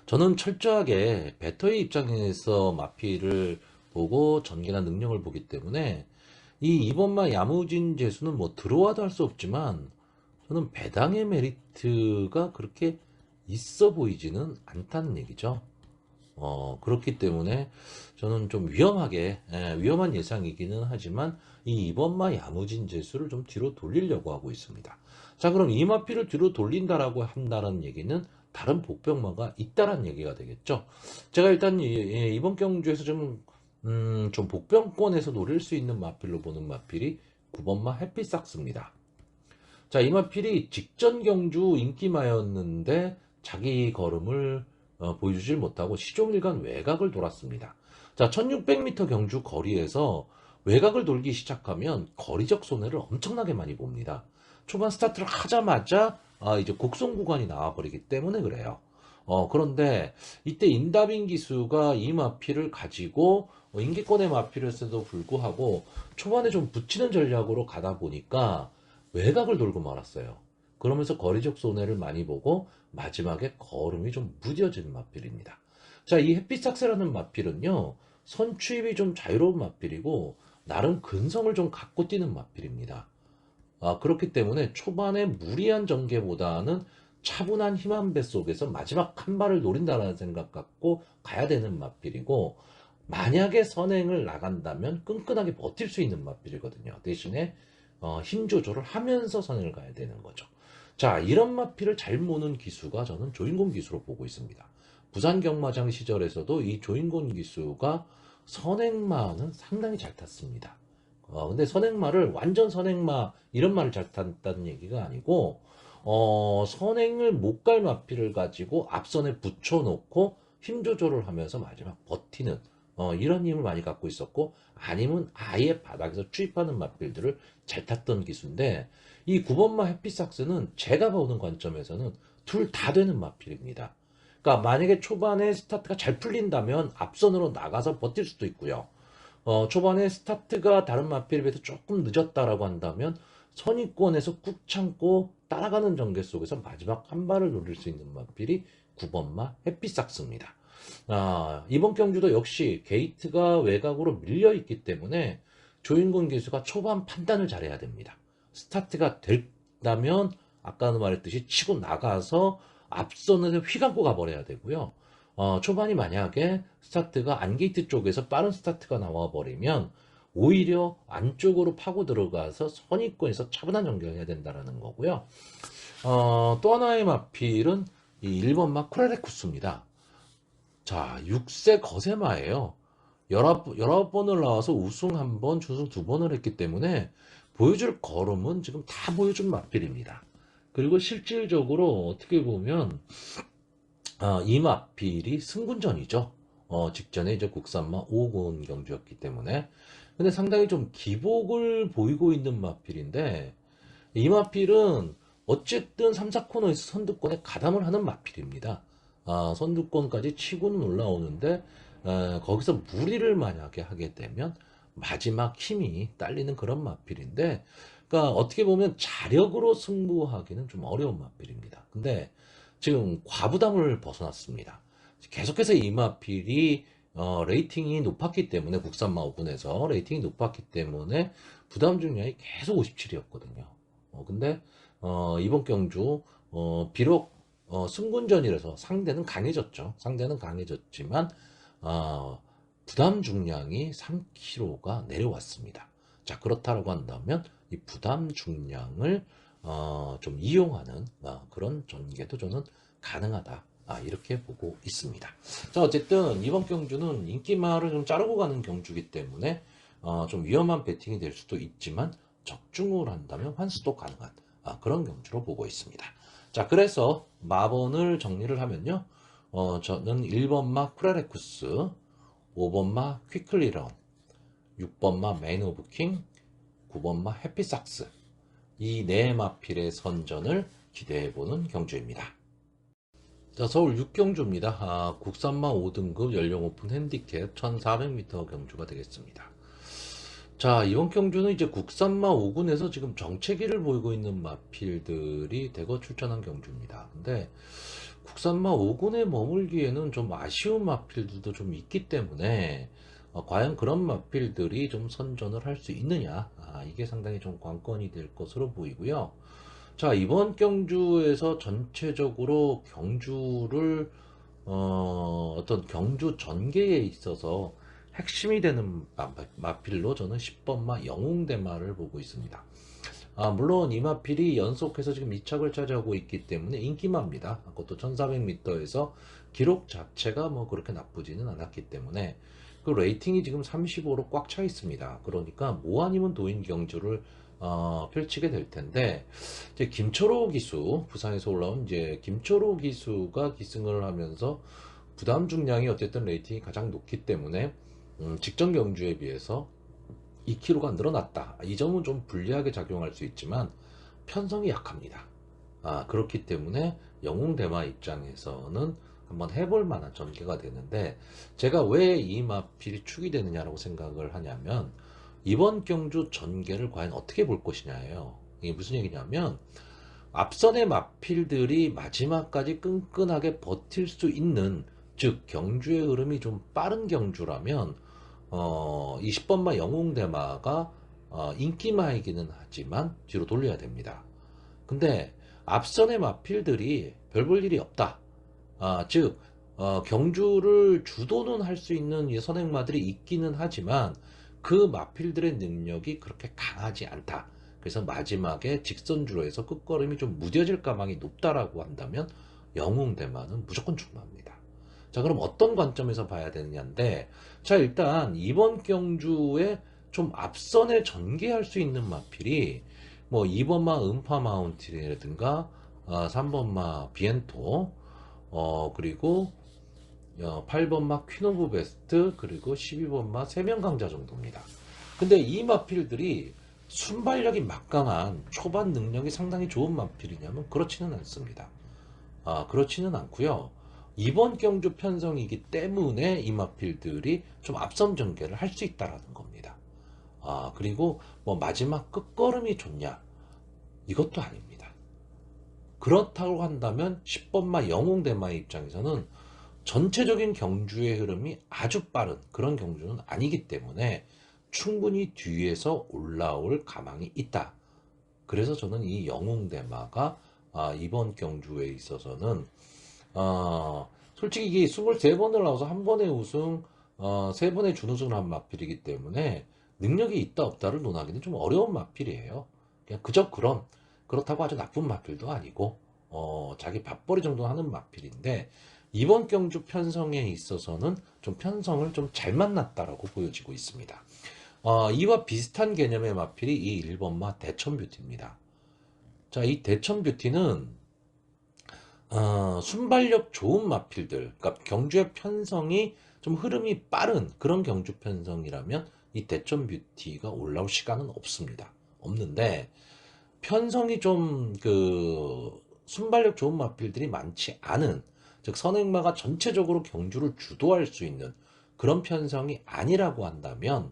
저는 철저하게 배터의 입장에서 마필을 보고 전개나 능력을 보기 때문에, 이 이번마 야무진 재수는 뭐 들어와도 할 수 없지만 저는 배당의 메리트가 그렇게 있어 보이지는 않다는 얘기죠. 그렇기 때문에 저는 좀 위험한 예상이기는 하지만 이 이번마 야무진 재수를 좀 뒤로 돌리려고 하고 있습니다. 자, 그럼 이 마필을 뒤로 돌린다라고 한다는 얘기는 다른 복병마가 있다라는 얘기가 되겠죠. 제가 일단 이번 경주에서 좀 복병권에서 노릴 수 있는 마필로 보는 마필이 9번마 해피삭스입니다. 자, 이 마필이 직전 경주 인기마였는데 자기 걸음을 보여주질 못하고 시종일관 외곽을 돌았습니다. 자, 1600m 경주 거리에서 외곽을 돌기 시작하면 거리적 손해를 엄청나게 많이 봅니다. 초반 스타트를 하자마자 이제 곡선 구간이 나와버리기 때문에 그래요. 그런데 이때 인다빈 기수가 이 마필을 가지고 인기권의 마필에서도 불구하고 초반에 좀 붙이는 전략으로 가다 보니까 외곽을 돌고 말았어요. 그러면서 거리적 손해를 많이 보고 마지막에 걸음이 좀 무뎌진 마필입니다. 자, 이 햇빛삭스라는 마필은요, 선추입이 좀 자유로운 마필이고 나름 근성을 좀 갖고 뛰는 마필입니다. 그렇기 때문에 초반에 무리한 전개보다는 차분한 힘 한 배 속에서 마지막 한 발을 노린다는 생각 갖고 가야 되는 마필이고, 만약에 선행을 나간다면 끈끈하게 버틸 수 있는 마필이거든요. 대신에 힘 조절을 하면서 선행을 가야 되는 거죠. 자, 이런 마필을 잘 모는 기수가 저는 조인곤 기수로 보고 있습니다. 부산 경마장 시절에서도 이 조인곤 기수가 선행마는 상당히 잘 탔습니다. 근데 선행마를 완전 선행마 이런 말을 잘 탔다는 얘기가 아니고, 선행을 못 갈 마필을 가지고 앞선에 붙여놓고 힘 조절을 하면서 마지막 버티는 이런 힘을 많이 갖고 있었고, 아니면 아예 바닥에서 추입하는 마필들을 잘 탔던 기수인데, 이 9번마 해피삭스는 제가 보는 관점에서는 둘 다 되는 마필입니다. 그러니까 만약에 초반에 스타트가 잘 풀린다면 앞선으로 나가서 버틸 수도 있고요. 초반에 스타트가 다른 마필에 비해서 조금 늦었다라고 한다면 선입권에서 꾹 참고 따라가는 전개 속에서 마지막 한 발을 노릴 수 있는 마필이 9번마 해피삭스입니다. 이번 경주도 역시 게이트가 외곽으로 밀려 있기 때문에 조인곤 기수가 초반 판단을 잘해야 됩니다. 스타트가 된다면 아까도 말했듯이 치고 나가서 앞선을 휘감고 가버려야 되고요. 초반이 만약에 스타트가 안게이트 쪽에서 빠른 스타트가 나와버리면 오히려 안쪽으로 파고 들어가서 선입권에서 차분한 전개를 해야 된다는 거고요. 또 하나의 마필은 이 1번 마 쿠라레쿠스입니다. 자, 6세 거세마예요. 19번을 나와서 우승 1번, 준우승 2번을 했기 때문에 보여줄 걸음은 지금 다 보여준 마필입니다. 그리고 실질적으로 어떻게 보면 이 마필이 승군전이죠. 직전에 이제 국산마 5군 경주였기 때문에. 근데 상당히 좀 기복을 보이고 있는 마필인데 이 마필은 어쨌든 3, 4코너에서 선두권에 가담을 하는 마필입니다. 선두권까지 치고는 올라오는데 거기서 무리를 만약에 하게 되면 마지막 힘이 딸리는 그런 마필인데 그러니까 어떻게 보면 자력으로 승부하기는 좀 어려운 마필입니다. 근데 지금 과부담을 벗어났습니다. 계속해서 이 마필이 레이팅이 높았기 때문에 국산마 오픈에서 레이팅이 높았기 때문에 부담 중량이 계속 57이었거든요. 근데 이번 경주 비록 승군전이라서 상대는 강해졌죠. 상대는 강해졌지만 부담 중량이 3kg가 내려왔습니다. 자, 그렇다고 한다면 이 부담 중량을 좀 이용하는 그런 전개도 저는 가능하다. 이렇게 보고 있습니다. 자, 어쨌든 이번 경주는 인기마를 좀 자르고 가는 경주이기 때문에 좀 위험한 배팅이 될 수도 있지만 적중을 한다면 환수도 가능한 그런 경주로 보고 있습니다. 자, 그래서 마번을 정리를 하면요. 저는 1번마 쿠라레쿠스, 5번마 퀴클리런, 6번마 메인 오브 킹, 9번마 해피삭스 이 네 마필의 선전을 기대해보는 경주입니다. 자, 서울 6경주입니다. 국산마 5등급 연령 오픈 핸디캡 1400m 경주가 되겠습니다. 자, 이번 경주는 이제 국산마 5군에서 지금 정체기를 보이고 있는 마필들이 대거 출전한 경주입니다. 근데 국산마 5군에 머물기에는 좀 아쉬운 마필들도 좀 있기 때문에 과연 그런 마필들이 좀 선전을 할 수 있느냐, 이게 상당히 좀 관건이 될 것으로 보이고요. 자, 이번 경주에서 전체적으로 경주를 어떤 경주 전개에 있어서 핵심이 되는 마필로 저는 10번마 영웅대마를 보고 있습니다. 물론 이 마필이 연속해서 지금 2착을 차지하고 있기 때문에 인기마입니다. 그것도 1400m에서 기록 자체가 뭐 그렇게 나쁘지는 않았기 때문에 그 레이팅이 지금 35로 꽉 차 있습니다. 그러니까 뭐 아니면 도인 경주를 펼치게 될 텐데 이제 김초로 기수 부산에서 올라온 이제 김초로 기수가 기승을 하면서 부담 중량이 어쨌든 레이팅이 가장 높기 때문에 직전 경주에 비해서 2kg가 늘어났다. 이 점은 좀 불리하게 작용할 수 있지만 편성이 약합니다. 그렇기 때문에 영웅대마 입장에서는 한번 해볼 만한 전개가 되는데 제가 왜 이 마필이 축이 되느냐라고 생각을 하냐면 이번 경주 전개를 과연 어떻게 볼 것이냐예요. 이게 무슨 얘기냐면 앞선의 마필들이 마지막까지 끈끈하게 버틸 수 있는 즉 경주의 흐름이 좀 빠른 경주라면 20번마 영웅대마가 인기마이기는 하지만 뒤로 돌려야 됩니다. 근데 앞선의 마필들이 별 볼 일이 없다. 즉 경주를 주도는 할 수 있는 이 선행마들이 있기는 하지만 그 마필들의 능력이 그렇게 강하지 않다. 그래서 마지막에 직선주로 해서 끝걸음이 좀 무뎌질 가망이 높다라고 한다면 영웅대마는 무조건 출마합니다. 자, 그럼 어떤 관점에서 봐야 되느냐인데 자, 일단 이번 경주에 좀 앞선에 전개할 수 있는 마필이 뭐 2번마 음파 마운틴이라든가 3번마 비엔토 그리고 8번마 퀸 오브 베스트 그리고 12번마 세명강자 정도입니다. 근데 이 마필들이 순발력이 막강한 초반 능력이 상당히 좋은 마필이냐면 그렇지는 않습니다. 그렇지는 않고요. 이번 경주 편성이기 때문에 이 마필들이 좀 앞선 전개를 할 수 있다라는 겁니다. 그리고 뭐 마지막 끝걸음이 좋냐? 이것도 아닙니다. 그렇다고 한다면 10번마 영웅대마의 입장에서는 전체적인 경주의 흐름이 아주 빠른 그런 경주는 아니기 때문에 충분히 뒤에서 올라올 가망이 있다. 그래서 저는 이 영웅대마가 이번 경주에 있어서는 솔직히 이게 23번을 나와서 한 번의 우승, 세 번의 준우승을 한 마필이기 때문에 능력이 있다 없다를 논하기는 좀 어려운 마필이에요. 그냥 그저 그렇다고 아주 나쁜 마필도 아니고 자기 밥벌이 정도 하는 마필인데 이번 경주 편성에 있어서는 좀 편성을 좀 잘 만났다라고 보여지고 있습니다. 이와 비슷한 개념의 마필이 이 1번마 대천뷰티입니다. 자, 이 대천뷰티는 순발력 좋은 마필들, 그러니까 경주의 편성이 좀 흐름이 빠른 그런 경주 편성이라면 이 대천뷰티가 올라올 시간은 없습니다. 없는데 편성이 좀 순발력 좋은 마필들이 많지 않은, 즉 선행마가 전체적으로 경주를 주도할 수 있는 그런 편성이 아니라고 한다면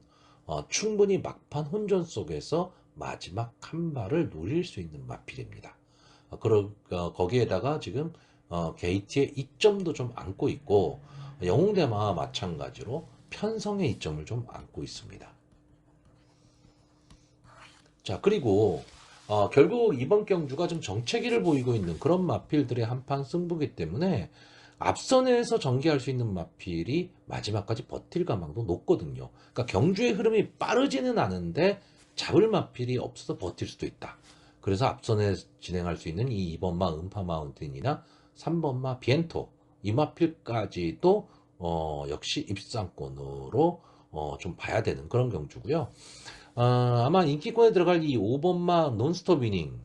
충분히 막판 혼전 속에서 마지막 한 발을 노릴 수 있는 마필입니다. 거기에다가 지금 게이트의 이점도 좀 안고 있고 영웅대마와 마찬가지로 편성의 이점을 좀 안고 있습니다. 자, 그리고 결국 이번 경주가 좀 정체기를 보이고 있는 그런 마필들의 한판 승부기 때문에 앞선에서 전개할 수 있는 마필이 마지막까지 버틸 가망도 높거든요. 그러니까 경주의 흐름이 빠르지는 않은데 잡을 마필이 없어서 버틸 수도 있다. 그래서 앞선에 진행할 수 있는 이 2번마 음파 마운틴이나 3번마 비엔토 이 마필까지도 역시 입상권으로 좀 봐야 되는 그런 경주고요. 아마 인기권에 들어갈 이 5번마 논스톱 위닝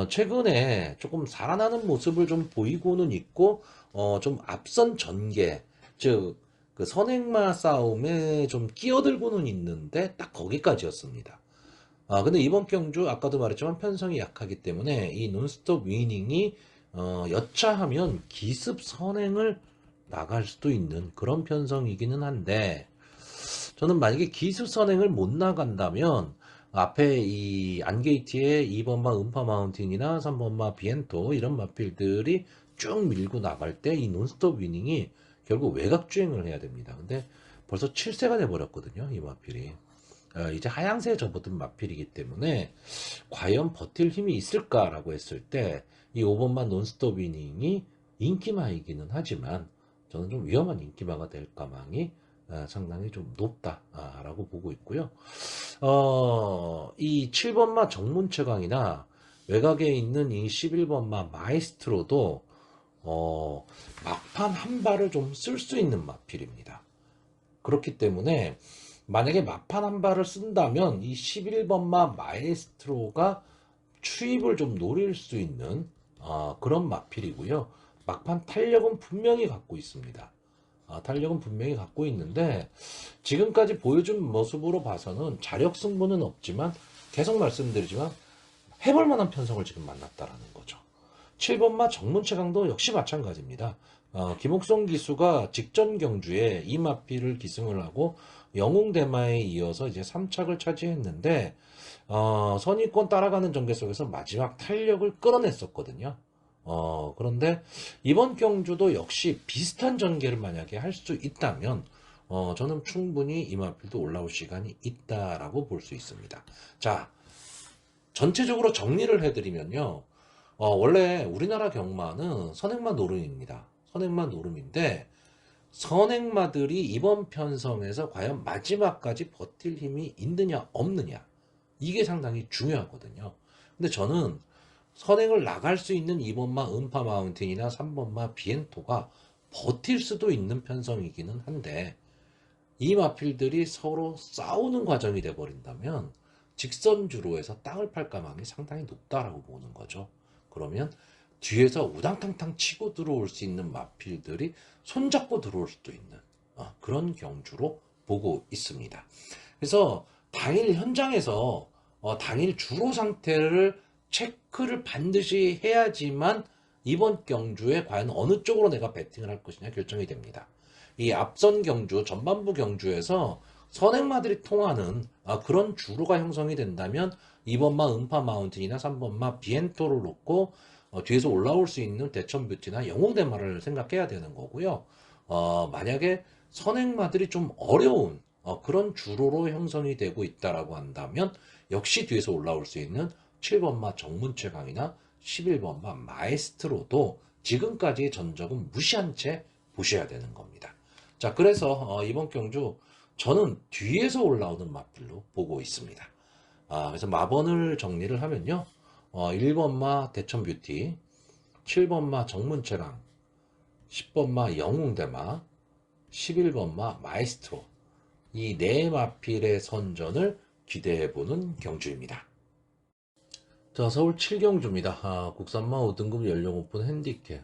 최근에 조금 살아나는 모습을 좀 보이고는 있고 좀 앞선 전개 즉 그 선행마 싸움에 좀 끼어들고는 있는데 딱 거기까지였습니다. 근데 이번 경주 아까도 말했지만 편성이 약하기 때문에 이 논스톱 위닝이 여차하면 기습 선행을 나갈 수도 있는 그런 편성이기는 한데 저는 만약에 기습 선행을 못 나간다면 앞에 이 안게이트의 2번마 음파 마운틴이나 3번마 비엔토 이런 마필들이 쭉 밀고 나갈 때 이 논스톱 위닝이 결국 외곽 주행을 해야 됩니다. 근데 벌써 7세가 돼버렸거든요. 이 마필이. 이제 하향세에 접어든 마필이기 때문에 과연 버틸 힘이 있을까라고 했을 때 이 5번마 논스톱 위닝이 인기마이기는 하지만 저는 좀 위험한 인기마가 될 가망이 상당히 좀 높다라고 보고 있고요. 이 7번마 정문채광이나 외곽에 있는 이 11번마 마이스트로도 막판 한 발을 좀 쓸 수 있는 마필입니다. 그렇기 때문에 만약에 막판 한 발을 쓴다면 이 11번마 마에스트로가 추입을 좀 노릴 수 있는 그런 마필이고요. 막판 탄력은 분명히 갖고 있습니다. 탄력은 분명히 갖고 있는데 지금까지 보여준 모습으로 봐서는 자력 승부는 없지만 계속 말씀드리지만 해볼 만한 편성을 지금 만났다라는 거죠. 7번마 정문채강도 역시 마찬가지입니다. 김옥성 기수가 직전 경주에 이 마필을 기승을 하고 영웅대마에 이어서 이제 3착을 차지했는데 선의권 따라가는 전개 속에서 마지막 탄력을 끌어냈었거든요. 그런데 이번 경주도 역시 비슷한 전개를 만약에 할 수 있다면 저는 충분히 이 마필도 올라올 시간이 있다라고 볼 수 있습니다. 자, 전체적으로 정리를 해드리면요. 원래 우리나라 경마는 선행마 노름입니다. 선행마 노름인데 선행마들이 이번 편성에서 과연 마지막까지 버틸 힘이 있느냐 없느냐 이게 상당히 중요하거든요. 근데 저는 선행을 나갈 수 있는 2번마 음파 마운틴이나 3번마 비엔토가 버틸 수도 있는 편성이기는 한데 이 마필들이 서로 싸우는 과정이 돼버린다면 직선주로에서 땅을 팔 가망이 상당히 높다라고 보는 거죠. 그러면 뒤에서 우당탕탕 치고 들어올 수 있는 마필들이 손잡고 들어올 수도 있는 그런 경주로 보고 있습니다. 그래서 당일 현장에서 당일 주로 상태를 체크를 반드시 해야지만 이번 경주에 과연 어느 쪽으로 내가 배팅을 할 것이냐 결정이 됩니다. 이 앞선 경주, 전반부 경주에서 선행마들이 통하는 그런 주로가 형성이 된다면 2번마 음파 마운틴이나 3번마 비엔토를 놓고 뒤에서 올라올 수 있는 대천뷰티나 영웅대마를 생각해야 되는 거고요. 만약에 선행마들이 좀 어려운 그런 주로로 형성이 되고 있다라고 한다면 역시 뒤에서 올라올 수 있는 7번마 정문채강이나 11번 마 마에스트로도 지금까지의 전적은 무시한 채 보셔야 되는 겁니다. 자, 그래서 이번 경주 저는 뒤에서 올라오는 마필로 보고 있습니다. 그래서 마번을 정리를 하면요. 1번 마 대천뷰티, 7번 마 정문채랑, 10번 마 영웅대마, 11번 마 마에스트로, 이 네 마필의 선전을 기대해보는 경주입니다. 자, 서울 7경주입니다. 국산마 5등급 연령 오픈 핸디캡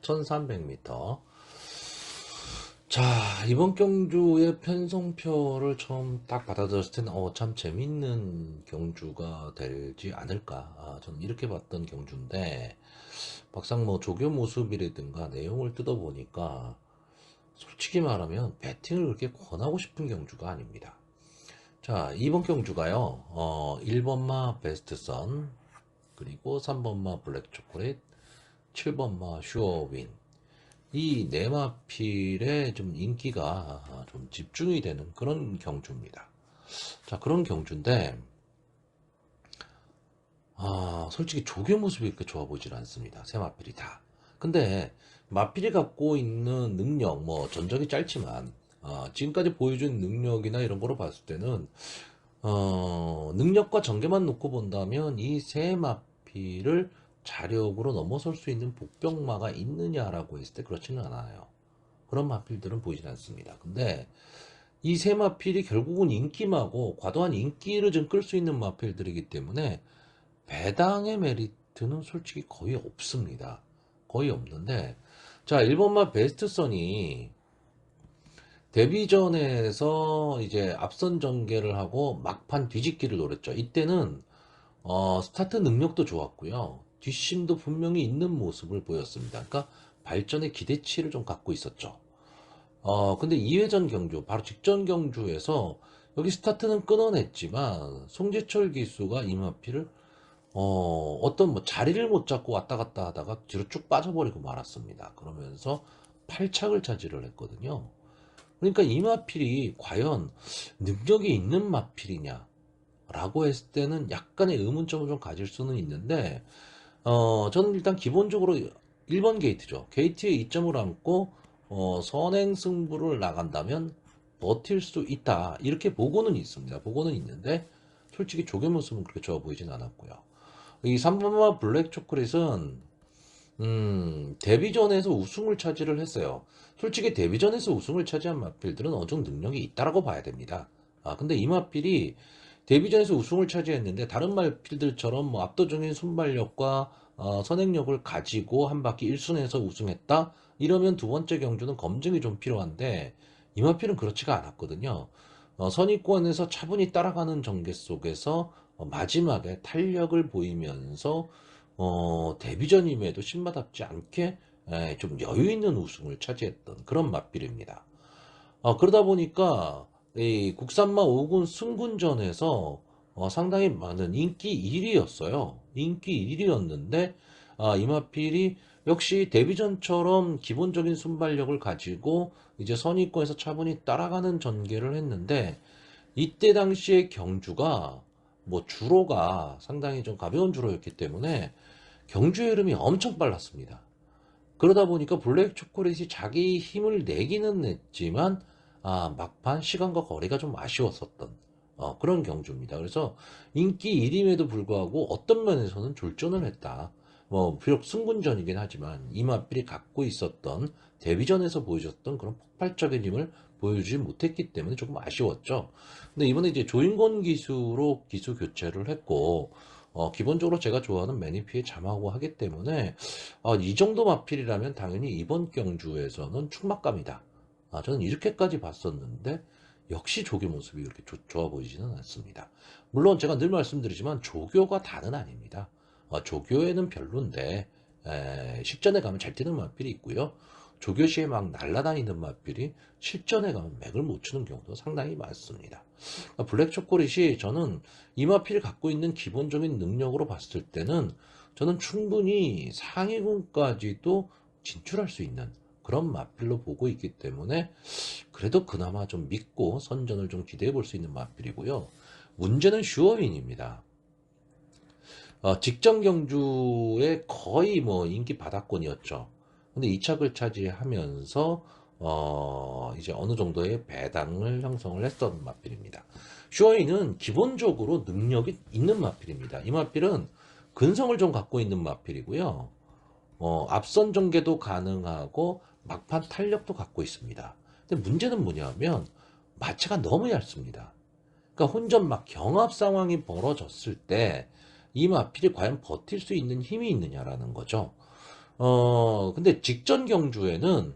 1300m. 자, 이번 경주의 편성표를 처음 딱 받아들였을 때는 참 재밌는 경주가 되지 않을까, 저는 이렇게 봤던 경주인데, 막상 뭐 조교 모습이라든가 내용을 뜯어보니까 솔직히 말하면 배팅을 그렇게 권하고 싶은 경주가 아닙니다. 자, 이번 경주가요, 1번마 베스트선, 그리고 3번마 블랙초콜릿, 7번마 슈어윈, 이 네 마필에 좀 인기가 좀 집중이 되는 그런 경주입니다. 자, 그런 경주인데, 솔직히 조교 모습이 그렇게 좋아 보질 않습니다. 세 마필이 다. 근데 마필이 갖고 있는 능력, 뭐 전적이 짧지만 지금까지 보여준 능력이나 이런 거로 봤을 때는 능력과 전개만 놓고 본다면 이 세 마필을 자력으로 넘어설 수 있는 복병마가 있느냐라고 했을 때 그렇지는 않아요. 그런 마필들은 보이진 않습니다. 근데 이 세 마필이 결국은 인기마고 과도한 인기를 좀 끌 수 있는 마필들이기 때문에 배당의 메리트는 솔직히 거의 없습니다. 거의 없는데, 자, 1번마 베스트선이 데뷔전에서 이제 앞선 전개를 하고 막판 뒤집기를 노렸죠. 이때는 스타트 능력도 좋았고요. 뒷심도 분명히 있는 모습을 보였습니다. 그러니까 발전의 기대치를 좀 갖고 있었죠. 근데 2회전 경주, 바로 직전 경주에서 여기 스타트는 끊어냈지만 송재철 기수가 이마피를 어떤 뭐 자리를 못 잡고 왔다 갔다 하다가 뒤로 쭉 빠져버리고 말았습니다. 그러면서 8착을 차지를 했거든요. 그러니까 이 마필이 과연 능력이 있는 마필이냐 라고 했을 때는 약간의 의문점을 좀 가질 수는 있는데, 저는 일단 기본적으로 1번 게이트죠. 게이트에 이점을 안고 선행 승부를 나간다면 버틸 수 있다, 이렇게 보고는 있습니다. 보고는 있는데 솔직히 조개 모습은 그렇게 좋아 보이진 않았고요. 이 3번마 블랙 초콜릿은 데뷔전에서 우승을 차지를 했어요. 솔직히 데뷔전에서 우승을 차지한 마필들은 어느 정도 능력이 있다라고 봐야 됩니다. 근데 이 마필이 데뷔전에서 우승을 차지했는데 다른 마필들처럼 뭐 압도적인 순발력과 선행력을 가지고 한 바퀴 1순에서 우승했다, 이러면 두 번째 경주는 검증이 좀 필요한데 이 마필은 그렇지가 않았거든요. 선입권에서 차분히 따라가는 전개 속에서 마지막에 탄력을 보이면서 데뷔전임에도 신마답지 않게 좀 여유 있는 우승을 차지했던 그런 맛빌입니다. 그러다 보니까 이 국산마 5군 승군전에서 상당히 많은 인기 1위였어요. 인기 1위였는데 이마필이 역시 데뷔전처럼 기본적인 순발력을 가지고 이제 선입권에서 차분히 따라가는 전개를 했는데, 이때 당시의 경주가 뭐 주로가 상당히 좀 가벼운 주로였기 때문에 경주의 흐름이 엄청 빨랐습니다. 그러다 보니까 블랙 초콜릿이 자기 힘을 내기는 냈지만 막판 시간과 거리가 좀 아쉬웠었던 그런 경주입니다. 그래서 인기 1위임에도 불구하고 어떤 면에서는 졸전을 했다. 뭐 비록 승군전이긴 하지만 이마필이 갖고 있었던 데뷔전에서 보여줬던 그런 폭발적인 힘을 보여주지 못했기 때문에 조금 아쉬웠죠. 근데 이번에 이제 조인권 기수로 기수 교체를 했고 기본적으로 제가 좋아하는 매니피에 잠하고 하기 때문에 이 정도 마필이라면 당연히 이번 경주에서는 충막감이다. 저는 이렇게까지 봤었는데 역시 조교 모습이 그렇게 좋아 보이지는 않습니다. 물론 제가 늘 말씀드리지만 조교가 다는 아닙니다. 조교에는 별론데 실전에 가면 잘 뛰는 마필이 있고요. 조교 시에 막 날아다니는 마필이 실전에 가면 맥을 못 추는 경우도 상당히 많습니다. 블랙 초콜릿이 저는 이 마필이 갖고 있는 기본적인 능력으로 봤을 때는 저는 충분히 상위군까지도 진출할 수 있는 그런 마필로 보고 있기 때문에 그래도 그나마 좀 믿고 선전을 좀 기대해 볼 수 있는 마필이고요. 문제는 슈어윈입니다. 직전 경주에 거의 뭐 인기 바닥권이었죠. 근데 2착을 차지하면서 이제 어느 정도의 배당을 형성을 했던 마필입니다. 슈어인은 기본적으로 능력이 있는 마필입니다. 이 마필은 근성을 좀 갖고 있는 마필이고요. 앞선 전개도 가능하고 막판 탄력도 갖고 있습니다. 근데 문제는 뭐냐면 마체가 너무 얇습니다. 그러니까 혼전 막 경합 상황이 벌어졌을 때 이 마필이 과연 버틸 수 있는 힘이 있느냐라는 거죠. 근데 직전 경주에는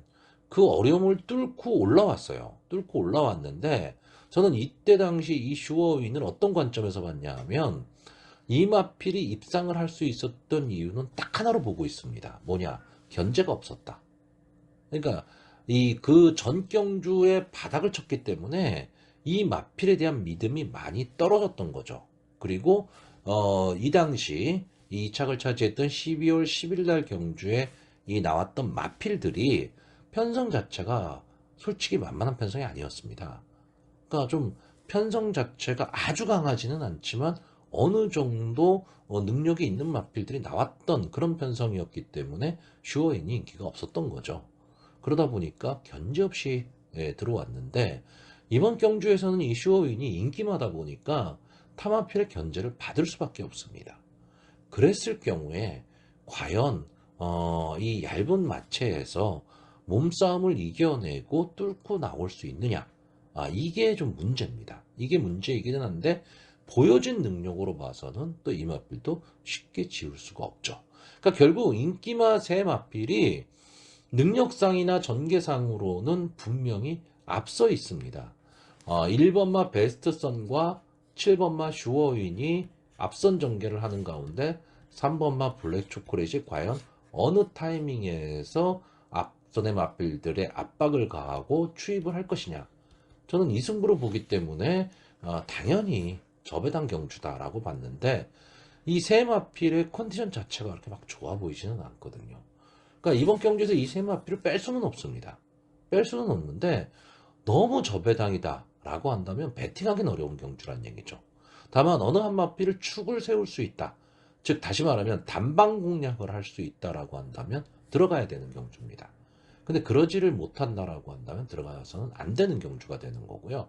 그 어려움을 뚫고 올라왔어요. 뚫고 올라왔는데 저는 이때 당시 이 슈어윈을 어떤 관점에서 봤냐 하면 이 마필이 입상을 할 수 있었던 이유는 딱 하나로 보고 있습니다. 뭐냐? 견제가 없었다. 그러니까 이 그 전 경주에 바닥을 쳤기 때문에 이 마필에 대한 믿음이 많이 떨어졌던 거죠. 그리고 이 당시 이 착을 차지했던 12월 10일 날 경주에 이 나왔던 마필들이 편성 자체가 솔직히 만만한 편성이 아니었습니다. 그러니까 좀 편성 자체가 아주 강하지는 않지만 어느 정도 능력이 있는 마필들이 나왔던 그런 편성이었기 때문에 슈어인이 인기가 없었던 거죠. 그러다 보니까 견제 없이 들어왔는데 이번 경주에서는 이 슈어윈이 인기마다 보니까 타마필의 견제를 받을 수밖에 없습니다. 그랬을 경우에 과연 이 얇은 마체에서 몸싸움을 이겨내고 뚫고 나올 수 있느냐? 이게 좀 문제입니다. 이게 문제이기는 한데 보여진 능력으로 봐서는 또 이 마필도 쉽게 지울 수가 없죠. 그러니까 결국 인기마 세 마필이 능력상이나 전개상으로는 분명히 앞서 있습니다. 1번마 베스트선과 7번마 슈어윈이 앞선 전개를 하는 가운데 3번마 블랙 초콜릿이 과연 어느 타이밍에서 앞선의 마필들의 압박을 가하고 추입을 할 것이냐. 저는 이 승부로 보기 때문에 당연히 저배당 경주다라고 봤는데 이 세 마필의 컨디션 자체가 그렇게 막 좋아 보이지는 않거든요. 그러니까 이번 경기에서 이 세 마필을 뺄 수는 없습니다. 뺄 수는 없는데 너무 저배당이다라고 한다면 배팅하기는 어려운 경주란 얘기죠. 다만 어느 한 마필을 축을 세울 수 있다. 즉 다시 말하면 단방 공략을 할 수 있다라고 한다면 들어가야 되는 경주입니다. 근데 그러지를 못한다라고 한다면 들어가서는 안 되는 경주가 되는 거고요.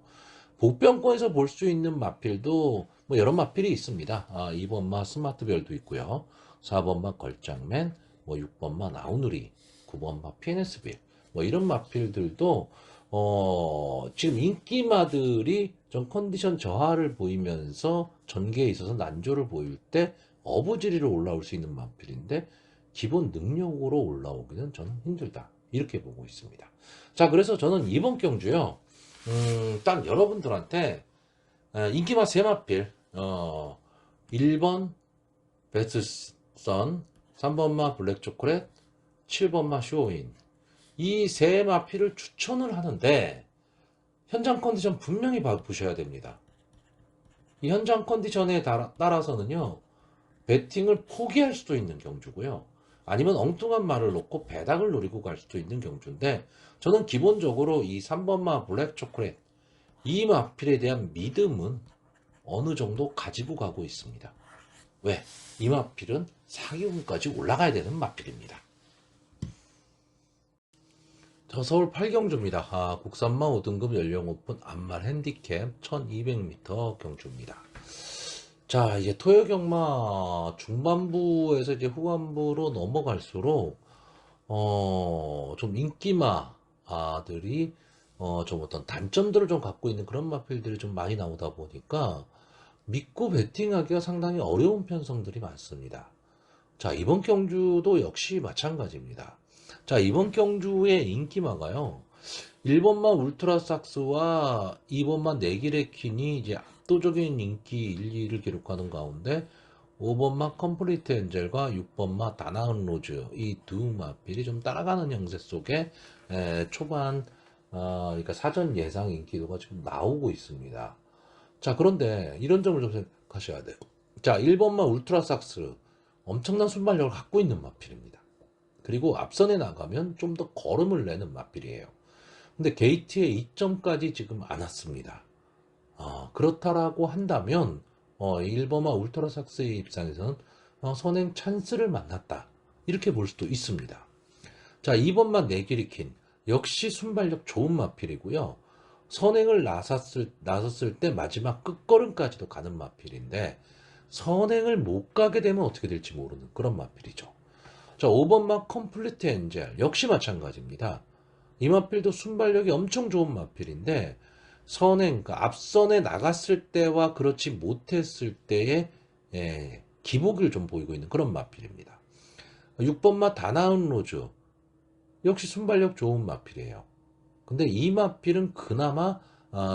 복병권에서 볼 수 있는 마필도 뭐 여러 마필이 있습니다. 2번마 스마트별도 있고요. 4번마 걸장맨, 뭐 6번마 나우누리, 9번마 피네스빌, 뭐 이런 마필들도 지금 인기마들이 좀 컨디션 저하를 보이면서 전개에 있어서 난조를 보일 때 어부지리로 올라올 수 있는 마필인데 기본 능력으로 올라오기는 저는 힘들다. 이렇게 보고 있습니다. 자, 그래서 저는 이번 경주요. 딱 여러분들한테 인기마 세 마필 1번 베스선, 3번마 블랙초콜릿, 7번마 쇼인 이 세 마필을 추천을 하는데 현장 컨디션 분명히 보셔야 됩니다. 이 현장 컨디션에 따라서는요 배팅을 포기할 수도 있는 경주고요. 아니면 엉뚱한 말을 놓고 배당을 노리고 갈 수도 있는 경주인데 저는 기본적으로 이 3번마 블랙 초콜릿 이 마필에 대한 믿음은 어느 정도 가지고 가고 있습니다. 왜? 이 마필은 4기군까지 올라가야 되는 마필입니다. 저 서울 8경주입니다. 국산마 5등급 연령 오픈 암말 핸디캡 1200m 경주입니다. 자, 이제 토요경마 중반부에서 이제 후반부로 넘어갈수록, 좀 인기마들이, 좀 어떤 단점들을 좀 갖고 있는 그런 마필들이 좀 많이 나오다 보니까 믿고 베팅하기가 상당히 어려운 편성들이 많습니다. 자, 이번 경주도 역시 마찬가지입니다. 자, 이번 경주의 인기마가요. 1번마 울트라삭스와 2번마 네기레킨이 이제 압도적인 인기 1, 2를 기록하는 가운데 5번마 컴플리트 엔젤과 6번마 다나은 로즈 이 두 마필이 좀 따라가는 형세 속에 초반 그러니까 사전 예상 인기도가 지금 나오고 있습니다. 자, 그런데 이런 점을 좀 생각하셔야 돼요. 자, 1번마 울트라삭스 엄청난 순발력을 갖고 있는 마필입니다. 그리고 앞선에 나가면 좀 더 걸음을 내는 마필이에요. 근데 게이트의 2점까지 지금 안 왔습니다. 그렇다라고 한다면 1번마 울트라삭스의 입장에서는 선행 찬스를 만났다. 이렇게 볼 수도 있습니다. 자, 2번만 내기리킨. 역시 순발력 좋은 마필이고요. 선행을 나섰을 때 마지막 끝걸음까지도 가는 마필인데, 선행을 못 가게 되면 어떻게 될지 모르는 그런 마필이죠. 자, 5번만 컴플리트 엔젤. 역시 마찬가지입니다. 이 마필도 순발력이 엄청 좋은 마필인데, 선행, 그러니까 앞선에 나갔을 때와 그렇지 못했을 때의 기복을 좀 보이고 있는 그런 마필입니다. 6번마 다나운 로즈. 역시 순발력 좋은 마필이에요. 근데 이 마필은 그나마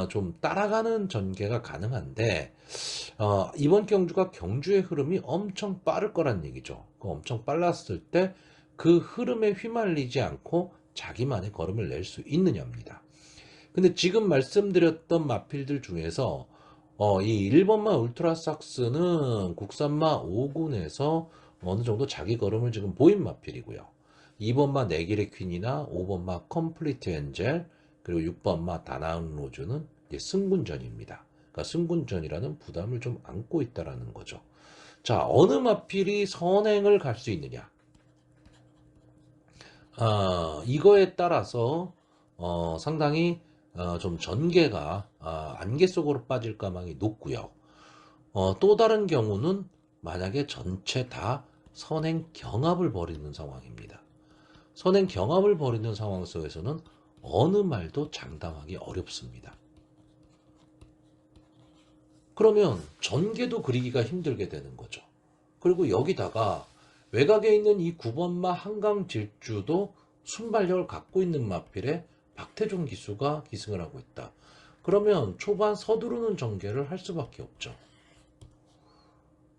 좀 따라가는 전개가 가능한데 이번 경주가 경주의 흐름이 엄청 빠를 거란 얘기죠. 엄청 빨랐을 때 그 흐름에 휘말리지 않고 자기만의 걸음을 낼 수 있느냐입니다. 근데 지금 말씀드렸던 마필들 중에서 이 1번마 울트라삭스는 국산마 5군에서 어느 정도 자기 걸음을 지금 보인 마필이고요. 2번마 네길의 퀸이나 5번마 컴플리트 엔젤 그리고 6번마 다나운 로즈는 승군전입니다. 그러니까 승군전이라는 부담을 좀 안고 있다라는 거죠. 자, 어느 마필이 선행을 갈 수 있느냐? 이거에 따라서 상당히 좀 전개가 안개 속으로 빠질 가망이 높고요. 또 다른 경우는 만약에 전체 다 선행 경합을 벌이는 상황입니다. 선행 경합을 벌이는 상황 속에서는 어느 말도 장담하기 어렵습니다. 그러면 전개도 그리기가 힘들게 되는 거죠. 그리고 여기다가 외곽에 있는 이 9번마 한강 질주도 순발력을 갖고 있는 마필에 박태종 기수가 기승을 하고 있다. 그러면 초반 서두르는 전개를 할 수밖에 없죠.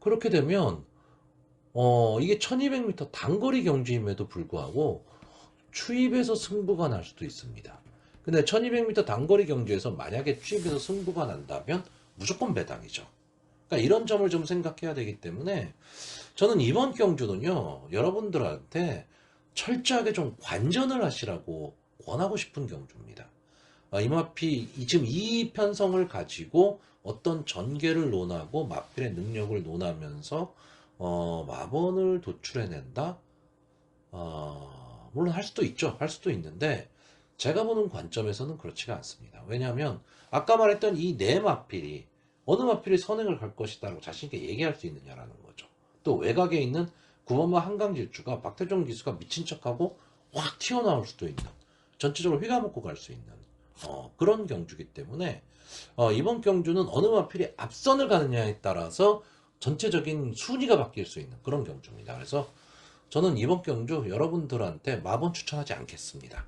그렇게 되면 이게 1200m 단거리 경주임에도 불구하고 추입에서 승부가 날 수도 있습니다. 근데 1200m 단거리 경주에서 만약에 추입에서 승부가 난다면 무조건 배당이죠. 그러니까 이런 점을 좀 생각해야 되기 때문에 저는 이번 경주는요, 여러분들한테 철저하게 좀 관전을 하시라고 권하고 싶은 경주입니다. 이마피 지금 이 편성을 가지고 어떤 전개를 논하고 마필의 능력을 논하면서 마번을 도출해낸다. 물론 할 수도 있죠. 할 수도 있는데 제가 보는 관점에서는 그렇지가 않습니다. 왜냐하면 아까 말했던 이 네 마필이 어느 마필이 선행을 갈 것이다라고 자신있게 얘기할 수 있느냐라는 거죠. 또 외곽에 있는 9번마 한강질주가 박태종 기수가 미친 척하고 확 튀어나올 수도 있는 전체적으로 휘가먹고 갈 수 있는 그런 경주기 때문에 이번 경주는 어느 마필이 앞선을 가느냐에 따라서 전체적인 순위가 바뀔 수 있는 그런 경주입니다. 그래서 저는 이번 경주 여러분들한테 마번 추천하지 않겠습니다.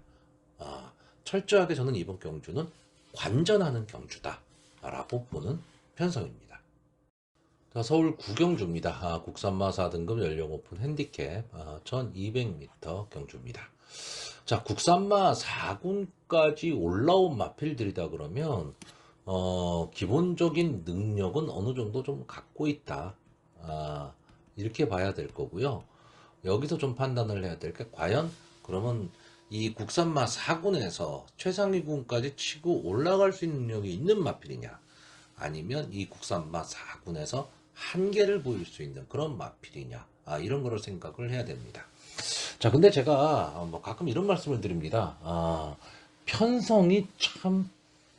철저하게 저는 이번 경주는 관전하는 경주다라고 보는 편성입니다. 자, 서울 구경주입니다. 국산마 4등급 연령 오픈 핸디캡 1200m 경주입니다. 자, 국산마 4군까지 올라온 마필들이다 그러면 기본적인 능력은 어느 정도 좀 갖고 있다. 이렇게 봐야 될 거고요. 여기서 좀 판단을 해야 될 게 과연 그러면 이 국산마 4군에서 최상위군까지 치고 올라갈 수 있는 능력이 있는 마필이냐 아니면 이 국산마 4군에서 한계를 보일 수 있는 그런 마필이냐 이런 거를 생각을 해야 됩니다. 자, 근데 제가 뭐 가끔 이런 말씀을 드립니다. 편성이 참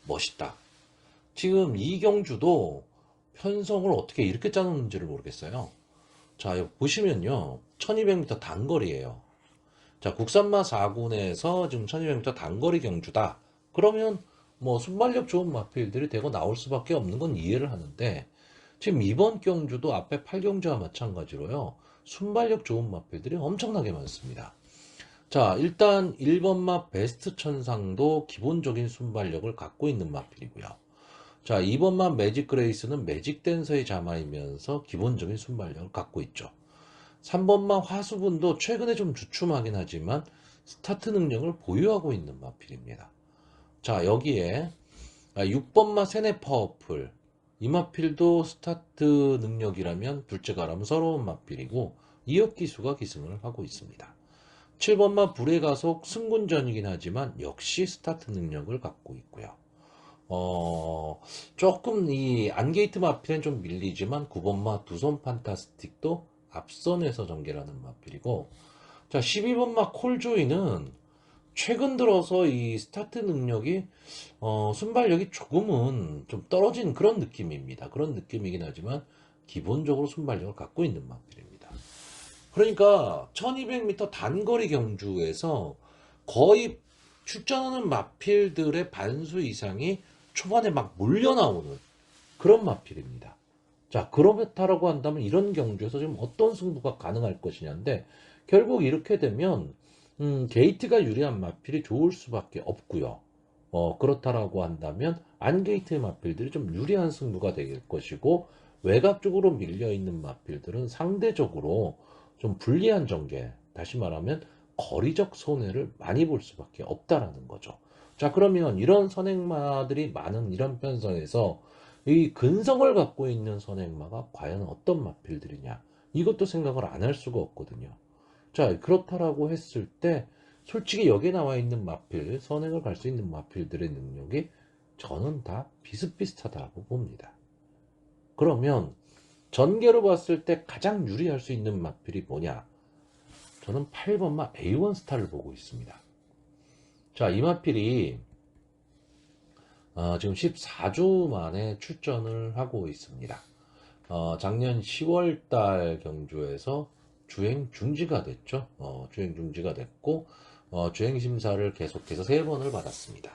멋있다. 지금 이경주도 편성을 어떻게 이렇게 짜놓는지를 모르겠어요. 자, 보시면요. 1200m 단거리예요. 자, 국산마 4군에서 지금 1200m 단거리 경주다. 그러면 뭐 순발력 좋은 마필들이 되고 나올 수밖에 없는 건 이해를 하는데 지금 이번 경주도 앞에 8경주와 마찬가지로요. 순발력 좋은 마필들이 엄청나게 많습니다. 자, 일단 1번마 베스트 천상도 기본적인 순발력을 갖고 있는 마필이고요. 자, 2번마 매직 그레이스는 매직 댄서의 자마이면서 기본적인 순발력을 갖고 있죠. 3번마 화수분도 최근에 좀 주춤하긴 하지만 스타트 능력을 보유하고 있는 마필입니다. 자, 여기에 6번마 세네 파워풀 이 마필도 스타트 능력이라면 둘째가라면 서러운 마필이고 이역 기수가 기승을 하고 있습니다. 7번마 불의 가속 승군전이긴 하지만 역시 스타트 능력을 갖고 있고요. 조금 이 안게이트 마필은 좀 밀리지만 9번마 두손 판타스틱도 앞선에서 전개라는 마필이고, 자, 12번마 콜조이는 최근 들어서 이 스타트 능력이 순발력이 조금은 좀 떨어진 그런 느낌입니다. 그런 느낌이긴 하지만 기본적으로 순발력을 갖고 있는 마필입니다. 그러니까 1200m 단거리 경주에서 거의 출전하는 마필들의 반수 이상이 초반에 막 몰려 나오는 그런 마필입니다. 자, 그렇다라고 한다면 이런 경주에서 지금 어떤 승부가 가능할 것이냐인데, 결국 이렇게 되면 게이트가 유리한 마필이 좋을 수밖에 없고요. 그렇다라고 한다면 안게이트의 마필들이 좀 유리한 승부가 될 것이고, 외곽 쪽으로 밀려 있는 마필들은 상대적으로 좀 불리한 전개, 다시 말하면 거리적 손해를 많이 볼 수밖에 없다라는 거죠. 자, 그러면 이런 선행마들이 많은 이런 편성에서 이 근성을 갖고 있는 선행마가 과연 어떤 마필들이냐, 이것도 생각을 안 할 수가 없거든요. 자, 그렇다라고 했을 때 솔직히 여기에 나와 있는 마필, 선행을 갈 수 있는 마필들의 능력이 저는 다 비슷비슷하다고 봅니다. 그러면 전개로 봤을 때 가장 유리할 수 있는 마필이 뭐냐? 저는 8번마 A1 스타를 보고 있습니다. 자, 이 마필이 지금 14주 만에 출전을 하고 있습니다. 작년 10월달 경주에서 주행 중지가 됐죠. 주행 중지가 됐고, 주행 심사를 계속해서 3번을 받았습니다.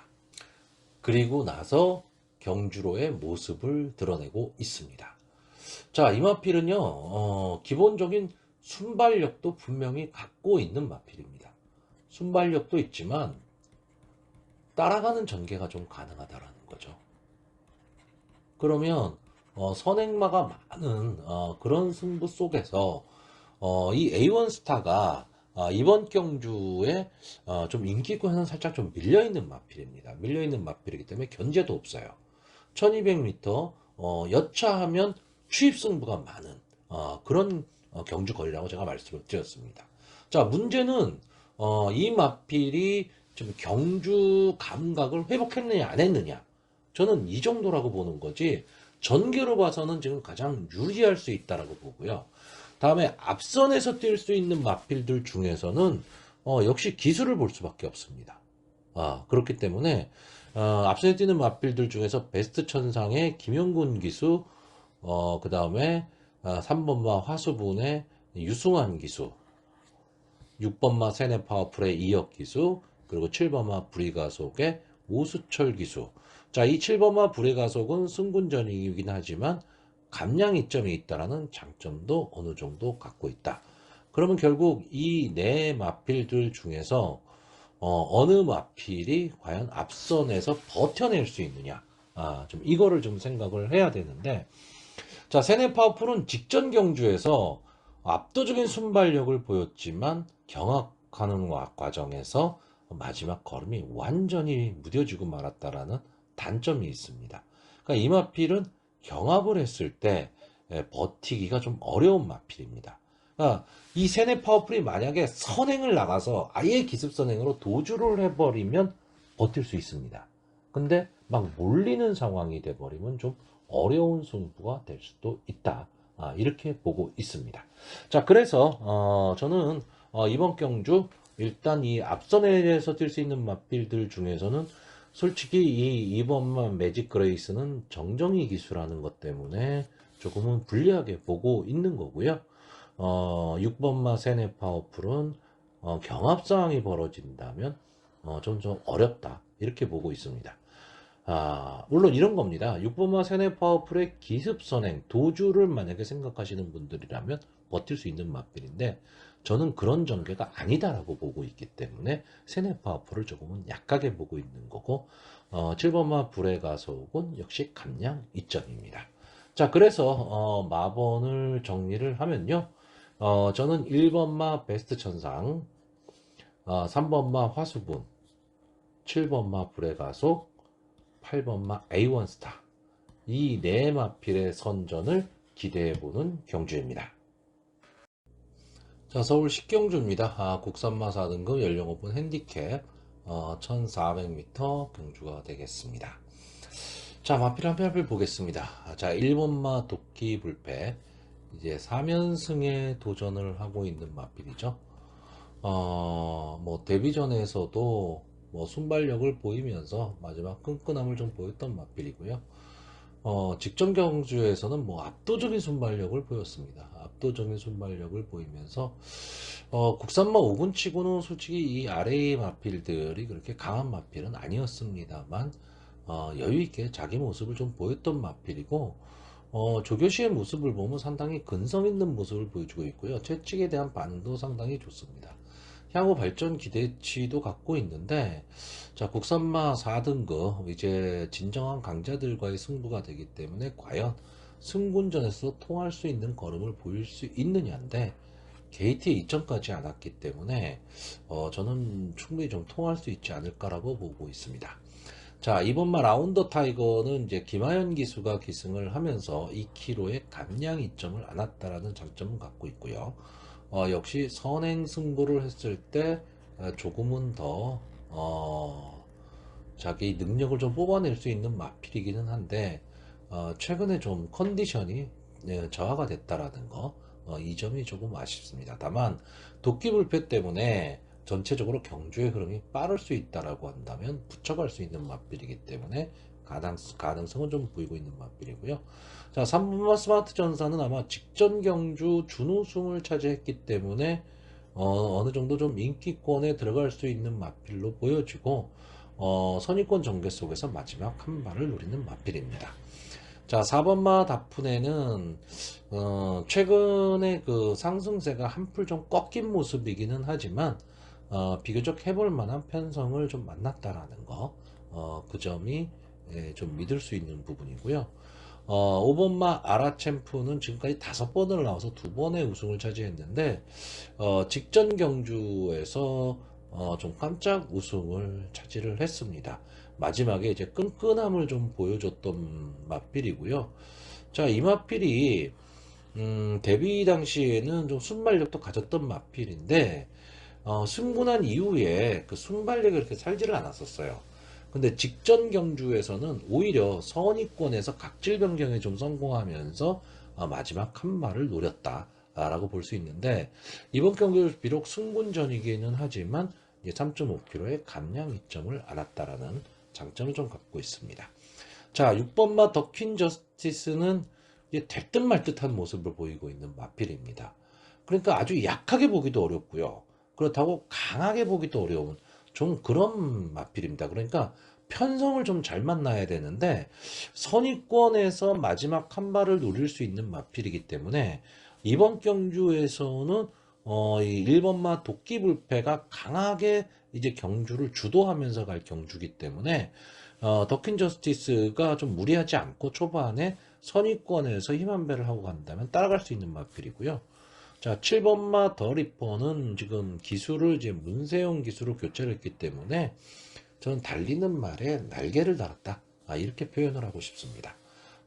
그리고 나서 경주로의 모습을 드러내고 있습니다. 자, 이 마필은요, 기본적인 순발력도 분명히 갖고 있는 마필입니다. 순발력도 있지만 따라가는 전개가 좀 가능하다라는 거죠. 그러면 선행마가 많은 그런 승부 속에서 이 A1 스타가 이번 경주에 좀 인기권에는 살짝 좀 밀려있는 마필입니다. 밀려있는 마필이기 때문에 견제도 없어요. 1200m 여차하면 추입 승부가 많은 그런 경주 거리라고 제가 말씀을 드렸습니다. 자, 문제는 이 마필이 지금 경주 감각을 회복했느냐 안 했느냐, 저는 이 정도라고 보는 거지 전개로 봐서는 지금 가장 유리할 수 있다라고 보고요. 다음에 앞선에서 뛸 수 있는 마필들 중에서는 역시 기술을 볼 수밖에 없습니다. 그렇기 때문에 앞선에 뛰는 마필들 중에서 베스트 천상의 김영군 기수, 그 다음에 3번마 화수분의 유승환 기수, 6번마 세네 파워풀의 이혁 기수, 그리고 7번마 불의가속의 오수철 기수. 자, 이 7번마 불의가속은 승군전이긴 하지만 감량 이점이 있다라는 장점도 어느 정도 갖고 있다. 그러면 결국 이 네 마필들 중에서 어느 마필이 과연 앞선에서 버텨낼 수 있느냐, 좀 이거를 좀 생각을 해야 되는데, 자, 세네 파워풀은 직전 경주에서 압도적인 순발력을 보였지만 경합하는 과정에서 마지막 걸음이 완전히 무뎌지고 말았다라는 단점이 있습니다. 그러니까 이 마필은 경합을 했을 때 버티기가 좀 어려운 마필입니다. 그러니까 이 세네 파워풀이 만약에 선행을 나가서 아예 기습 선행으로 도주를 해버리면 버틸 수 있습니다. 근데 막 몰리는 상황이 돼버리면 좀 어려운 승부가 될 수도 있다. 이렇게 보고 있습니다. 자, 그래서 저는 이번 경주 일단 이 앞선에서 뛸 수 있는 마필들 중에서는 솔직히 이 2번만 매직 그레이스는 정정이 기수라는 것 때문에 조금은 불리하게 보고 있는 거고요. 6번마 세네 파워풀은 경합 상황이 벌어진다면 좀 어렵다, 이렇게 보고 있습니다. 물론 이런 겁니다. 6번마 세네 파워풀의 기습 선행 도주를 만약에 생각하시는 분들이라면 버틸 수 있는 마필인데, 저는 그런 전개가 아니다라고 보고 있기 때문에 세네 파워풀을 조금은 약하게 보고 있는 거고, 7번마 불의 가속은 역시 감량 이점입니다. 자, 그래서 마번을 정리를 하면요, 저는 1번마 베스트 천상, 3번마 화수분, 7번마 불의 가속, 8번마 A1 스타, 이 네 마필의 선전을 기대해보는 경주입니다. 자, 서울 식경주입니다. 국산마 4등급 연령 오픈 핸디캡 1400m 경주가 되겠습니다. 자, 마필 한 표 한 표 보겠습니다. 자, 1번마 도끼 불패, 이제 3연승에 도전을 하고 있는 마필이죠. 뭐 데뷔전에서도 뭐 순발력을 보이면서 마지막 끈끈함을 좀 보였던 마필이고요. 직전 경주에서는 뭐 압도적인 순발력을 보였습니다. 압도적인 순발력을 보이면서 국산마 5군 치고는 솔직히 이 아래의 마필들이 그렇게 강한 마필은 아니었습니다만 여유 있게 자기 모습을 좀 보였던 마필이고 조교시의 모습을 보면 상당히 근성 있는 모습을 보여주고 있고요. 채찍에 대한 반응도 상당히 좋습니다. 향후 발전 기대치도 갖고 있는데, 자, 국산마 4등급, 이제 진정한 강자들과의 승부가 되기 때문에 과연 승군전에서 통할 수 있는 걸음을 보일 수 있느냐인데, 게이트에 이점까지 않았기 때문에, 저는 충분히 좀 통할 수 있지 않을까라고 보고 있습니다. 자, 이번말 라운더 타이거는 이제 김하연 기수가 기승을 하면서 2kg의 감량 이점을 안았다라는 장점을 갖고 있고요. 역시 선행 승부를 했을 때 조금은 더 자기 능력을 좀 뽑아낼 수 있는 마필이기는 한데 최근에 좀 컨디션이 저하가 됐다라는 거, 이 점이 조금 아쉽습니다. 다만 도끼불패 때문에 전체적으로 경주의 흐름이 빠를 수 있다라고 한다면 붙여갈 수 있는 맛빌이기 때문에 가능성은 좀 보이고 있는 맛빌이고요. 자, 3분마 스마트 전사는 아마 직전 경주 준우승을 차지했기 때문에 어느 정도 좀 인기권에 들어갈 수 있는 맛빌로 보여지고 선의권 전개 속에서 마지막 한 발을 노리는 맛빌입니다. 자, 4번마 다프네는 최근에 그 상승세가 한풀 좀 꺾인 모습이기는 하지만 비교적 해볼 만한 편성을 좀 만났다라는 거, 그 점이 좀 믿을 수 있는 부분이고요. 5번마 아라챔프는 지금까지 5번을 나와서 2번의 우승을 차지했는데 직전 경주에서 좀 깜짝 우승을 차지를 했습니다. 마지막에 이제 끈끈함을 좀 보여줬던 맛필이고요. 자, 이 맛필이 데뷔 당시에는 좀 순발력도 가졌던 맛필인데 승분한 이후에 그 순발력이 그렇게 살지를 않았었어요. 근데 직전 경주에서는 오히려 선의권에서 각질 변경에 좀 성공하면서 마지막 한 발을 노렸다라고 볼 수 있는데 이번 경기도 비록 승분전이기는 하지만 3.5kg의 감량 이점을 안았다라는 장점을 좀 갖고 있습니다. 자, 6번마 더퀸 저스티스는 될 듯 말 듯한 모습을 보이고 있는 마필입니다. 그러니까 아주 약하게 보기도 어렵고요. 그렇다고 강하게 보기도 어려운 좀 그런 마필입니다. 그러니까 편성을 좀 잘 만나야 되는데 선의권에서 마지막 한 발을 노릴 수 있는 마필이기 때문에 이번 경주에서는 이 1번마 도끼불패가 강하게 이제 경주를 주도하면서 갈 경주기 때문에 더킨 저스티스가 좀 무리하지 않고 초반에 선의권에서 힘 한 배를 하고 간다면 따라갈 수 있는 마필이고요. 자, 7번마 더 리퍼는 지금 기술을 이제 문세용 기술로 교체를 했기 때문에 저는 달리는 말에 날개를 달았다. 이렇게 표현을 하고 싶습니다.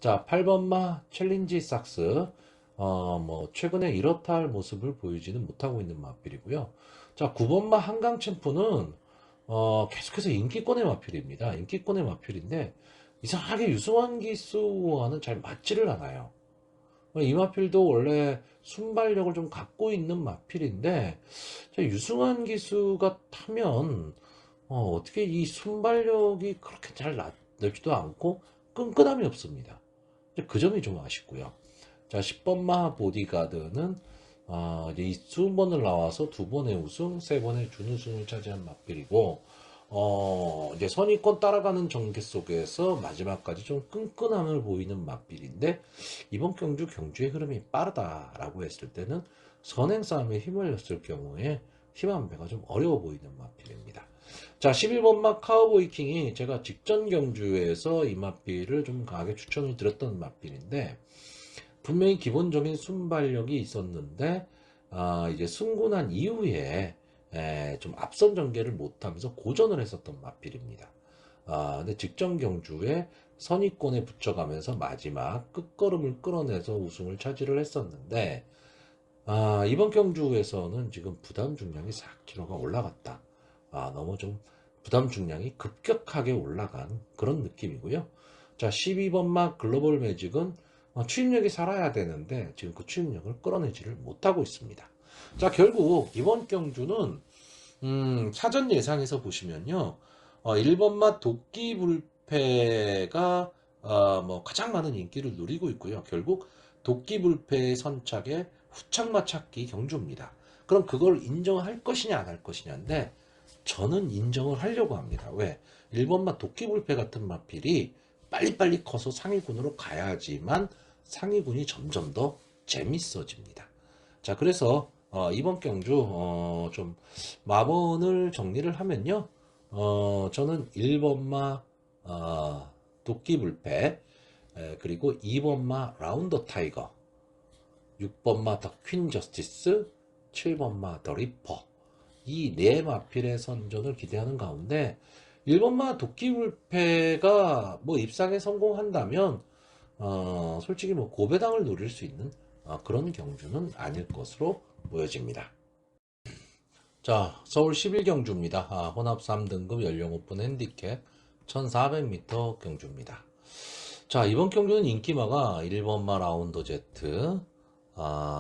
자, 8번마 챌린지 삭스. 뭐, 최근에 이렇다 할 모습을 보이지는 못하고 있는 마필이고요. 자, 9번마 한강 챔프는, 계속해서 인기권의 마필입니다. 인기권의 마필인데, 이상하게 유승환 기수와는 잘 맞지를 않아요. 이 마필도 원래 순발력을 좀 갖고 있는 마필인데, 유승환 기수가 타면, 어떻게 이 순발력이 그렇게 잘 나지도 않고 끈끈함이 없습니다. 그 점이 좀 아쉽고요. 자, 10번마 보디가드는 이제 20번을 나와서 2번의 우승, 3번의 준우승을 차지한 맛필이고 이제 선의권 따라가는 전개 속에서 마지막까지 좀 끈끈함을 보이는 맛필인데 이번 경주의 흐름이 빠르다라고 했을 때는 선행 싸움에 힘을 냈을 경우에 힘 한 배가 좀 어려워 보이는 맛필입니다. 자, 11번마 카우보이 킹이 제가 직전 경주에서 이 맛필을 좀 강하게 추천을 드렸던 맛필인데 분명히 기본적인 순발력이 있었는데 이제 승군한 이후에 좀 앞선 전개를 못하면서 고전을 했었던 마필입니다. 근데 직전 경주에 선의권에 붙여가면서 마지막 끝걸음을 끌어내서 우승을 차지를 했었는데 이번 경주에서는 지금 부담 중량이 4kg가 올라갔다. 너무 좀 부담 중량이 급격하게 올라간 그런 느낌이고요. 자, 12번마 글로벌 매직은 추입력이 살아야 되는데 지금 그 추입력을 끌어내지를 못하고 있습니다. 자, 결국 이번 경주는 사전 예상에서 보시면요, 1번마 도끼불패가 뭐 가장 많은 인기를 누리고 있고요. 결국 도끼불패의 선착에 후착마 찾기 경주입니다. 그럼 그걸 인정할 것이냐 안 할 것이냐인데 저는 인정을 하려고 합니다. 왜? 1번마 도끼불패 같은 마필이 빨리빨리 커서 상위군으로 가야지만 상위군이 점점 더 재밌어집니다. 자, 그래서 이번 경주 좀 마번을 정리를 하면요, 저는 1번마 도끼불패, 그리고 2번마 라운더 타이거, 6번마 더 퀸 저스티스, 7번마 더 리퍼, 이 네 마필의 선전을 기대하는 가운데 1번마 도끼불패가 뭐 입상에 성공한다면 솔직히 뭐 고배당을 노릴 수 있는 그런 경주는 아닐 것으로 보여집니다. 자, 서울 11경주입니다. 혼합 3등급 연령 오픈 핸디캡 1400m 경주입니다. 자, 이번 경주는 인기마가 1번마 라운더 제트,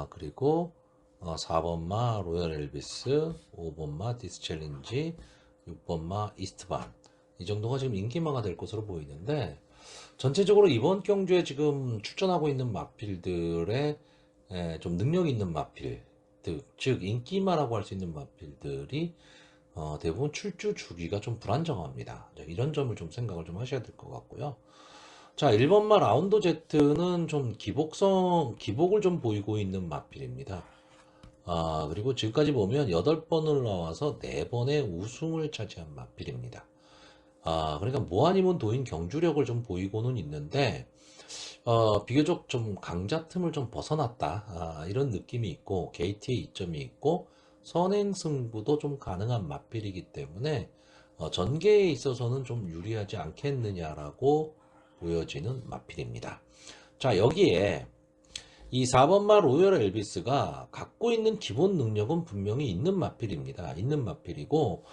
그리고 4번마 로열 엘비스, 5번마 디스챌린지, 6번마 이스트반, 이 정도가 지금 인기마가 될 것으로 보이는데, 전체적으로 이번 경주에 지금 출전하고 있는 마필들의 좀 능력 있는 마필, 즉 인기마라고 할 수 있는 마필들이 대부분 출주 주기가 좀 불안정합니다. 이런 점을 좀 생각을 좀 하셔야 될 것 같고요. 자, 1번마 라운더 제트는 좀 기복을 좀 보이고 있는 마필입니다. 그리고 지금까지 보면 8번을 나와서 4번의 우승을 차지한 마필입니다. 그러니까 뭐 아니면 도인 경주력을 좀 보이고는 있는데, 비교적 좀 강자 틈을 좀 벗어났다. 이런 느낌이 있고, 게이트에 이점이 있고, 선행 승부도 좀 가능한 마필이기 때문에, 전개에 있어서는 좀 유리하지 않겠느냐라고 보여지는 마필입니다. 자, 여기에 이 4번마 로열 엘비스가 갖고 있는 기본 능력은 분명히 있는 마필입니다. 있는 마필이고,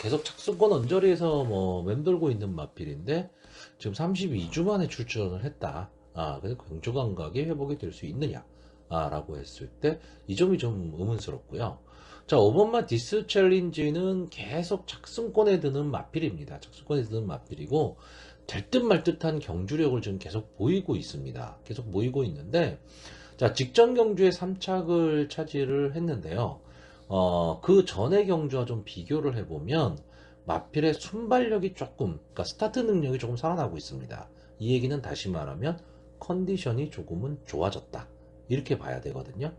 계속 착수권 언저리에서 뭐 맴돌고 있는 마필인데, 지금 32주 만에 출전을 했다. 그래서 경주 감각이 회복이 될 수 있느냐? 라고 했을 때, 이 점이 좀 의문스럽고요. 자, 5번마 디스 챌린지는 계속 착승권에 드는 마필입니다. 착승권에 드는 마필이고, 될 듯 말 듯한 경주력을 지금 계속 보이고 있습니다. 계속 보이고 있는데, 자, 직전 경주에 3착을 차지를 했는데요. 그 전의 경주와 좀 비교를 해보면, 마필의 순발력이 조금, 그러니까 스타트 능력이 조금 살아나고 있습니다. 이 얘기는 다시 말하면, 컨디션이 조금은 좋아졌다. 이렇게 봐야 되거든요.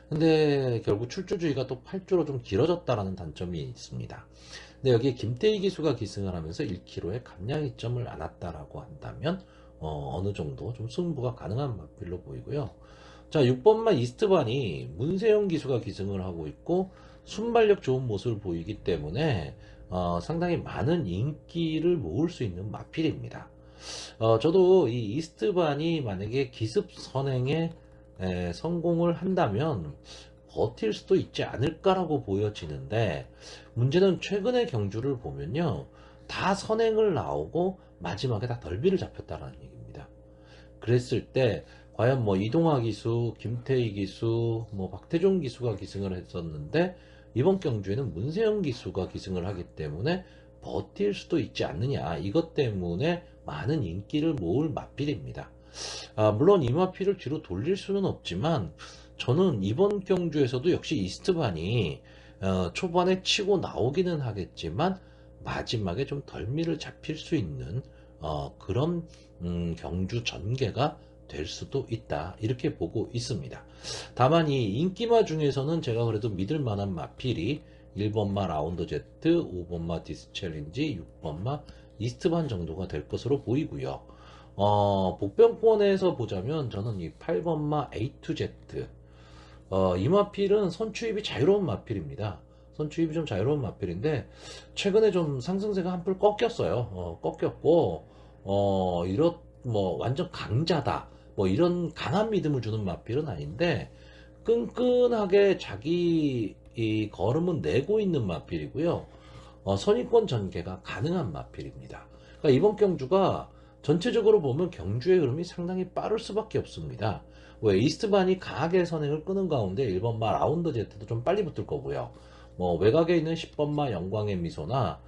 근데 결국 출주주의가 또 8주로 좀 길어졌다라는 단점이 있습니다. 근데 여기에 김태희 기수가 기승을 하면서 1km에 감량 이점을 안 왔다라고 한다면 어느 정도 좀 승부가 가능한 마필로 보이고요. 자, 6번마 이스트반이 문세영 기수가 기승을 하고 있고 순발력 좋은 모습을 보이기 때문에 상당히 많은 인기를 모을 수 있는 마필입니다. 저도 이 이스트반이 만약에 기습 선행에 성공을 한다면 버틸 수도 있지 않을까라고 보여지는데, 문제는 최근의 경주를 보면요, 다 선행을 나오고 마지막에 다 덜비를 잡혔다는 얘기입니다. 그랬을 때 과연 뭐 이동화 기수, 김태희 기수, 뭐 박태종 기수가 기승을 했었는데, 이번 경주에는 문세영 기수가 기승을 하기 때문에 버틸 수도 있지 않느냐, 이것 때문에 많은 인기를 모을 마필입니다. 물론 이 마필을 뒤로 돌릴 수는 없지만, 저는 이번 경주에서도 역시 이스트반이 초반에 치고 나오기는 하겠지만 마지막에 좀 덜미를 잡힐 수 있는 그런 경주 전개가 될 수도 있다, 이렇게 보고 있습니다. 다만 이 인기마 중에서는 제가 그래도 믿을 만한 마필이 1번마 라운더 제트, 5번마 디스챌린지, 6번마 이스트반 정도가 될 것으로 보이고요. 복병권에서 보자면 저는 이 8번마 A2Z, 이 마필은 선추입이 자유로운 마필입니다. 선추입이 좀 자유로운 마필인데 최근에 좀 상승세가 한풀 꺾였어요. 꺾였고 이런 뭐 완전 강자다, 뭐 이런 강한 믿음을 주는 마필은 아닌데 끈끈하게 자기 이 걸음은 내고 있는 마필이고요. 선입권 전개가 가능한 마필입니다. 그러니까 이번 경주가 전체적으로 보면 경주의 흐름이 상당히 빠를 수밖에 없습니다. 왜 이스트반이 강하게 선행을 끄는 가운데 1번마 라운더 제트도 좀 빨리 붙을 거고요. 뭐 외곽에 있는 10번마 영광의 미소나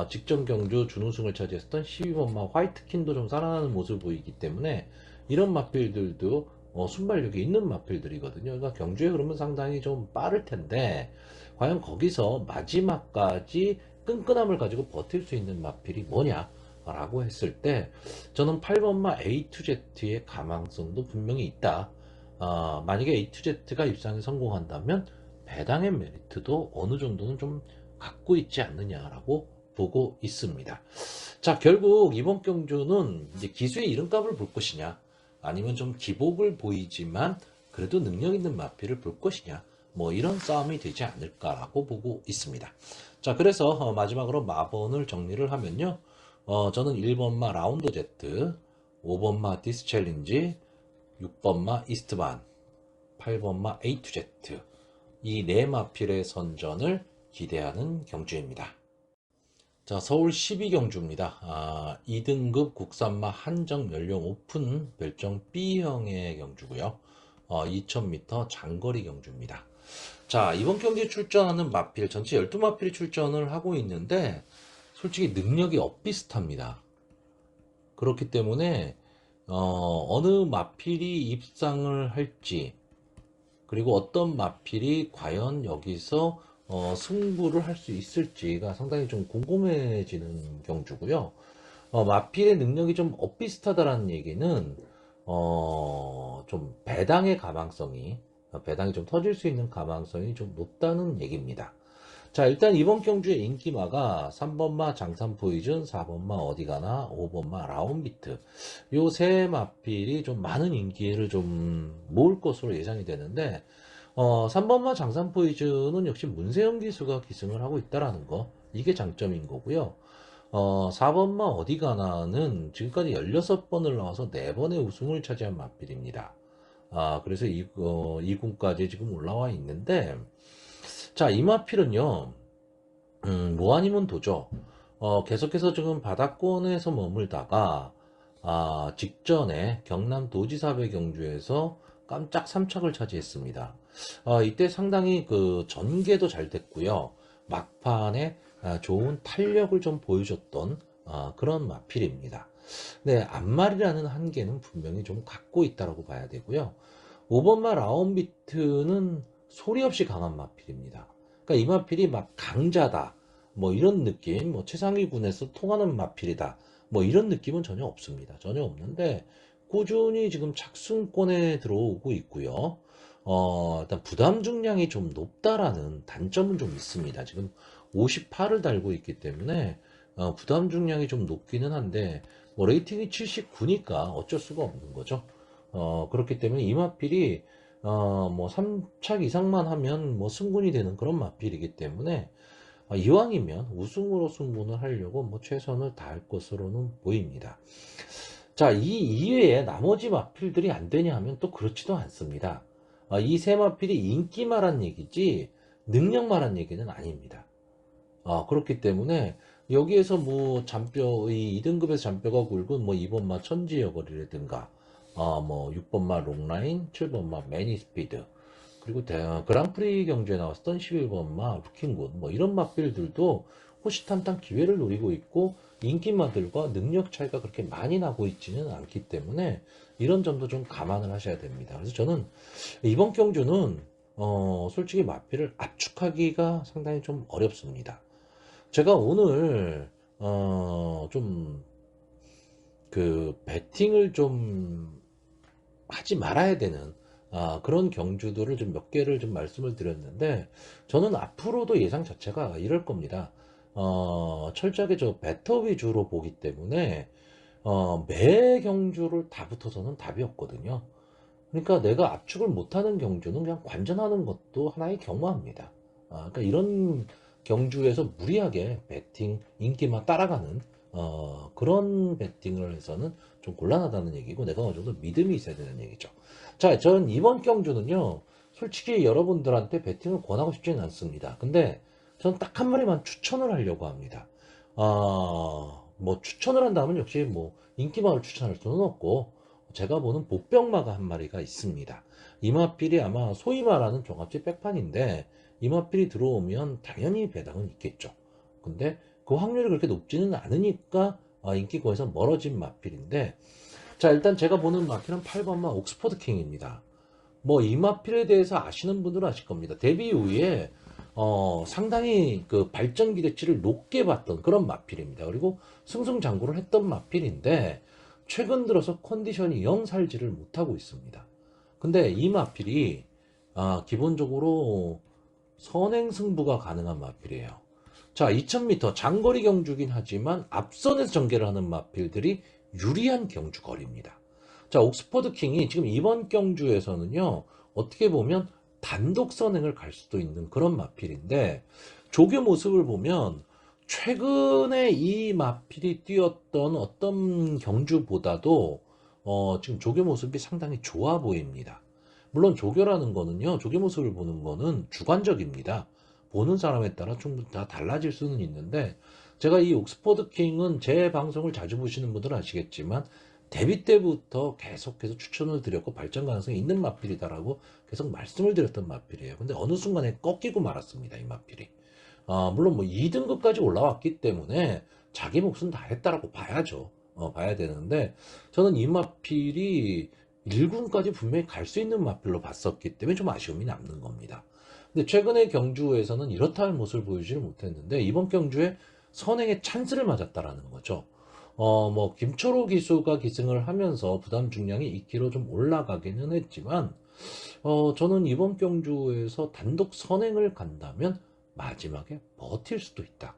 직전 경주 준우승을 차지했던 12번마 화이트킨도 좀 살아나는 모습을 보이기 때문에 이런 마필들도 순발력이 있는 마필들이거든요. 그러니까 경주의 흐름은 상당히 좀 빠를 텐데 과연 거기서 마지막까지 끈끈함을 가지고 버틸 수 있는 마필이 뭐냐 라고 했을 때 저는 8번마 A2Z의 가망성도 분명히 있다. 만약에 A2Z가 입상에 성공한다면 배당의 메리트도 어느 정도는 좀 갖고 있지 않느냐라고 보고 있습니다. 자, 결국 이번 경주는 이제 기수의 이름값을 볼 것이냐, 아니면 좀 기복을 보이지만 그래도 능력 있는 마필을 볼 것이냐, 뭐 이런 싸움이 되지 않을까라고 보고 있습니다. 자, 그래서 마지막으로 마번을 정리를 하면요. 저는 1번마 라운더 제트, 5번마 디스 챌린지, 6번마 이스트반, 8번마 A2Z 이 네 마필의 선전을 기대하는 경주입니다. 자, 서울 12경주입니다. 2등급 국산마 한정 연령 오픈 별정 B형의 경주고요. 2000m 장거리 경주입니다. 자, 이번 경기에 출전하는 마필 전체 12마필이 출전을 하고 있는데 솔직히 능력이 엇비슷합니다. 그렇기 때문에 어느 마필이 입상을 할지, 그리고 어떤 마필이 과연 여기서 승부를 할 수 있을지가 상당히 좀 궁금해지는 경주고요. 마필의 능력이 좀 엇비슷하다라는 얘기는 좀 배당의 가망성이, 배당이 좀 터질 수 있는 가망성이 좀 높다는 얘기입니다. 자, 일단 이번 경주의 인기마가 3번마 장산 포이즌, 4번마 어디가나, 5번마 라운비트 요 세 마필이 좀 많은 인기를 좀 모을 것으로 예상이 되는데 3번마 장산 포이즌은 역시 문세영 기수가 기승을 하고 있다라는 거, 이게 장점인 거고요. 4번마 어디가나는 지금까지 16번을 나와서 4번의 우승을 차지한 마필입니다. 그래서 이 군까지 지금 올라와 있는데, 자, 이 마필은요, 뭐 아니면 도죠. 계속해서 지금 바닥권에서 머물다가, 직전에 경남 도지사배 경주에서 깜짝 3착을 차지했습니다. 이때 상당히 그 전개도 잘 됐고요. 막판에 좋은 탄력을 좀 보여줬던 그런 마필입니다. 네, 앞말이라는 한계는 분명히 좀 갖고 있다라고 봐야 되고요. 5번마 라운비트는 소리 없이 강한 마필입니다. 그러니까 이 마필이 막 강자다, 뭐 이런 느낌, 뭐 최상위 군에서 통하는 마필이다, 뭐 이런 느낌은 전혀 없습니다. 전혀 없는데 꾸준히 지금 착순권에 들어오고 있고요. 일단 부담 중량이 좀 높다라는 단점은 좀 있습니다. 지금 58을 달고 있기 때문에 부담 중량이 좀 높기는 한데 뭐 레이팅이 79니까 어쩔 수가 없는 거죠. 그렇기 때문에 이 마필이 뭐 3착 이상만 하면 뭐 승군이 되는 그런 마필이기 때문에 이왕이면 우승으로 승부를 하려고 뭐 최선을 다할 것으로는 보입니다. 자, 이 이외에 나머지 마필들이 안 되냐 하면 또 그렇지도 않습니다. 이 세 마필이 인기마란 얘기지 능력마란 얘기는 아닙니다. 그렇기 때문에 여기에서 뭐 잔뼈의 2등급에서 잔뼈가 굵은 뭐 2번마 천지여거리라든가 뭐 6번마 롱라인, 7번마 매니스피드, 그리고 그랑프리 경주에 나왔었던 11번마 루킹굿, 뭐 이런 마필들도 호시탐탐 기회를 노리고 있고 인기마들과 능력 차이가 그렇게 많이 나고 있지는 않기 때문에 이런 점도 좀 감안을 하셔야 됩니다. 그래서 저는 이번 경주는 솔직히 마필을 압축하기가 상당히 좀 어렵습니다. 제가 오늘 좀 그 배팅을 좀 하지 말아야 되는 그런 경주들을 좀 몇 개를 좀 말씀을 드렸는데 저는 앞으로도 예상 자체가 이럴 겁니다. 철저하게 저 배터 위주로 보기 때문에 매 경주를 다 붙어서는 답이 없거든요. 그러니까 내가 압축을 못하는 경주는 그냥 관전하는 것도 하나의 경우합니다. 그러니까 이런 경주에서 무리하게 배팅 인기만 따라가는 그런 배팅을 해서는 좀 곤란하다는 얘기고 내가 어느 정도 믿음이 있어야 되는 얘기죠. 자, 저는 이번 경주는요, 솔직히 여러분들한테 배팅을 권하고 싶지는 않습니다. 근데 저는 딱 한 마리만 추천을 하려고 합니다. 뭐 추천을 한다면 역시 뭐 인기마를 추천할 수는 없고, 제가 보는 보병마가 한 마리가 있습니다. 이마필이 아마 소위 말하는 종합제 백판인데, 이마필이 들어오면 당연히 배당은 있겠죠. 근데 그 확률이 그렇게 높지는 않으니까 인기권에서 멀어진 마필인데, 자, 일단 제가 보는 마필은 8번마 옥스퍼드 킹입니다. 뭐 이 마필에 대해서 아시는 분들은 아실 겁니다. 데뷔 이후에 상당히 그 발전 기대치를 높게 봤던 그런 마필입니다. 그리고 승승장구를 했던 마필인데 최근 들어서 컨디션이 영 살지를 못하고 있습니다. 근데 이 마필이 기본적으로 선행 승부가 가능한 마필이에요. 자, 2000m 장거리 경주긴 하지만 앞선에서 전개를 하는 마필들이 유리한 경주 거리입니다. 자, 옥스퍼드 킹이 지금 이번 경주에서는요, 어떻게 보면 단독 선행을 갈 수도 있는 그런 마필인데, 조교 모습을 보면 최근에 이 마필이 뛰었던 어떤 경주보다도 지금 조교 모습이 상당히 좋아 보입니다. 물론 조교라는 거는요, 조교 모습을 보는 거는 주관적입니다. 보는 사람에 따라 충분히 다 달라질 수는 있는데, 제가 이 옥스퍼드 킹은 제 방송을 자주 보시는 분들은 아시겠지만 데뷔 때부터 계속해서 추천을 드렸고 발전 가능성이 있는 마필이다라고 계속 말씀을 드렸던 마필이에요. 근데 어느 순간에 꺾이고 말았습니다, 이 마필이. 물론 뭐 2등급까지 올라왔기 때문에 자기 몫은 다 했다라고 봐야죠. 봐야 되는데 저는 이 마필이 1군까지 분명히 갈 수 있는 마필로 봤었기 때문에 좀 아쉬움이 남는 겁니다. 근데 최근의 경주에서는 이렇다 할 모습을 보여주지를 못했는데 이번 경주에 선행에 찬스를 맞았다라는 거죠. 뭐 김초로 기수가 기승을 하면서 부담 중량이 2kg 좀 올라가기는 했지만 저는 이번 경주에서 단독 선행을 간다면 마지막에 버틸 수도 있다.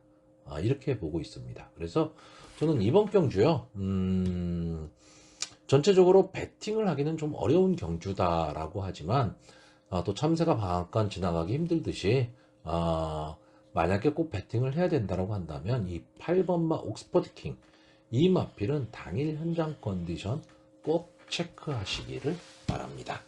이렇게 보고 있습니다. 그래서 저는 이번 경주요, 전체적으로 배팅을 하기는 좀 어려운 경주다라고 하지만 또 참새가 방앗간 지나가기 힘들듯이 만약에 꼭 배팅을 해야 된다고 한다면 이 8번마 옥스퍼드 킹 이 마필은 당일 현장 컨디션 꼭 체크하시기를 바랍니다.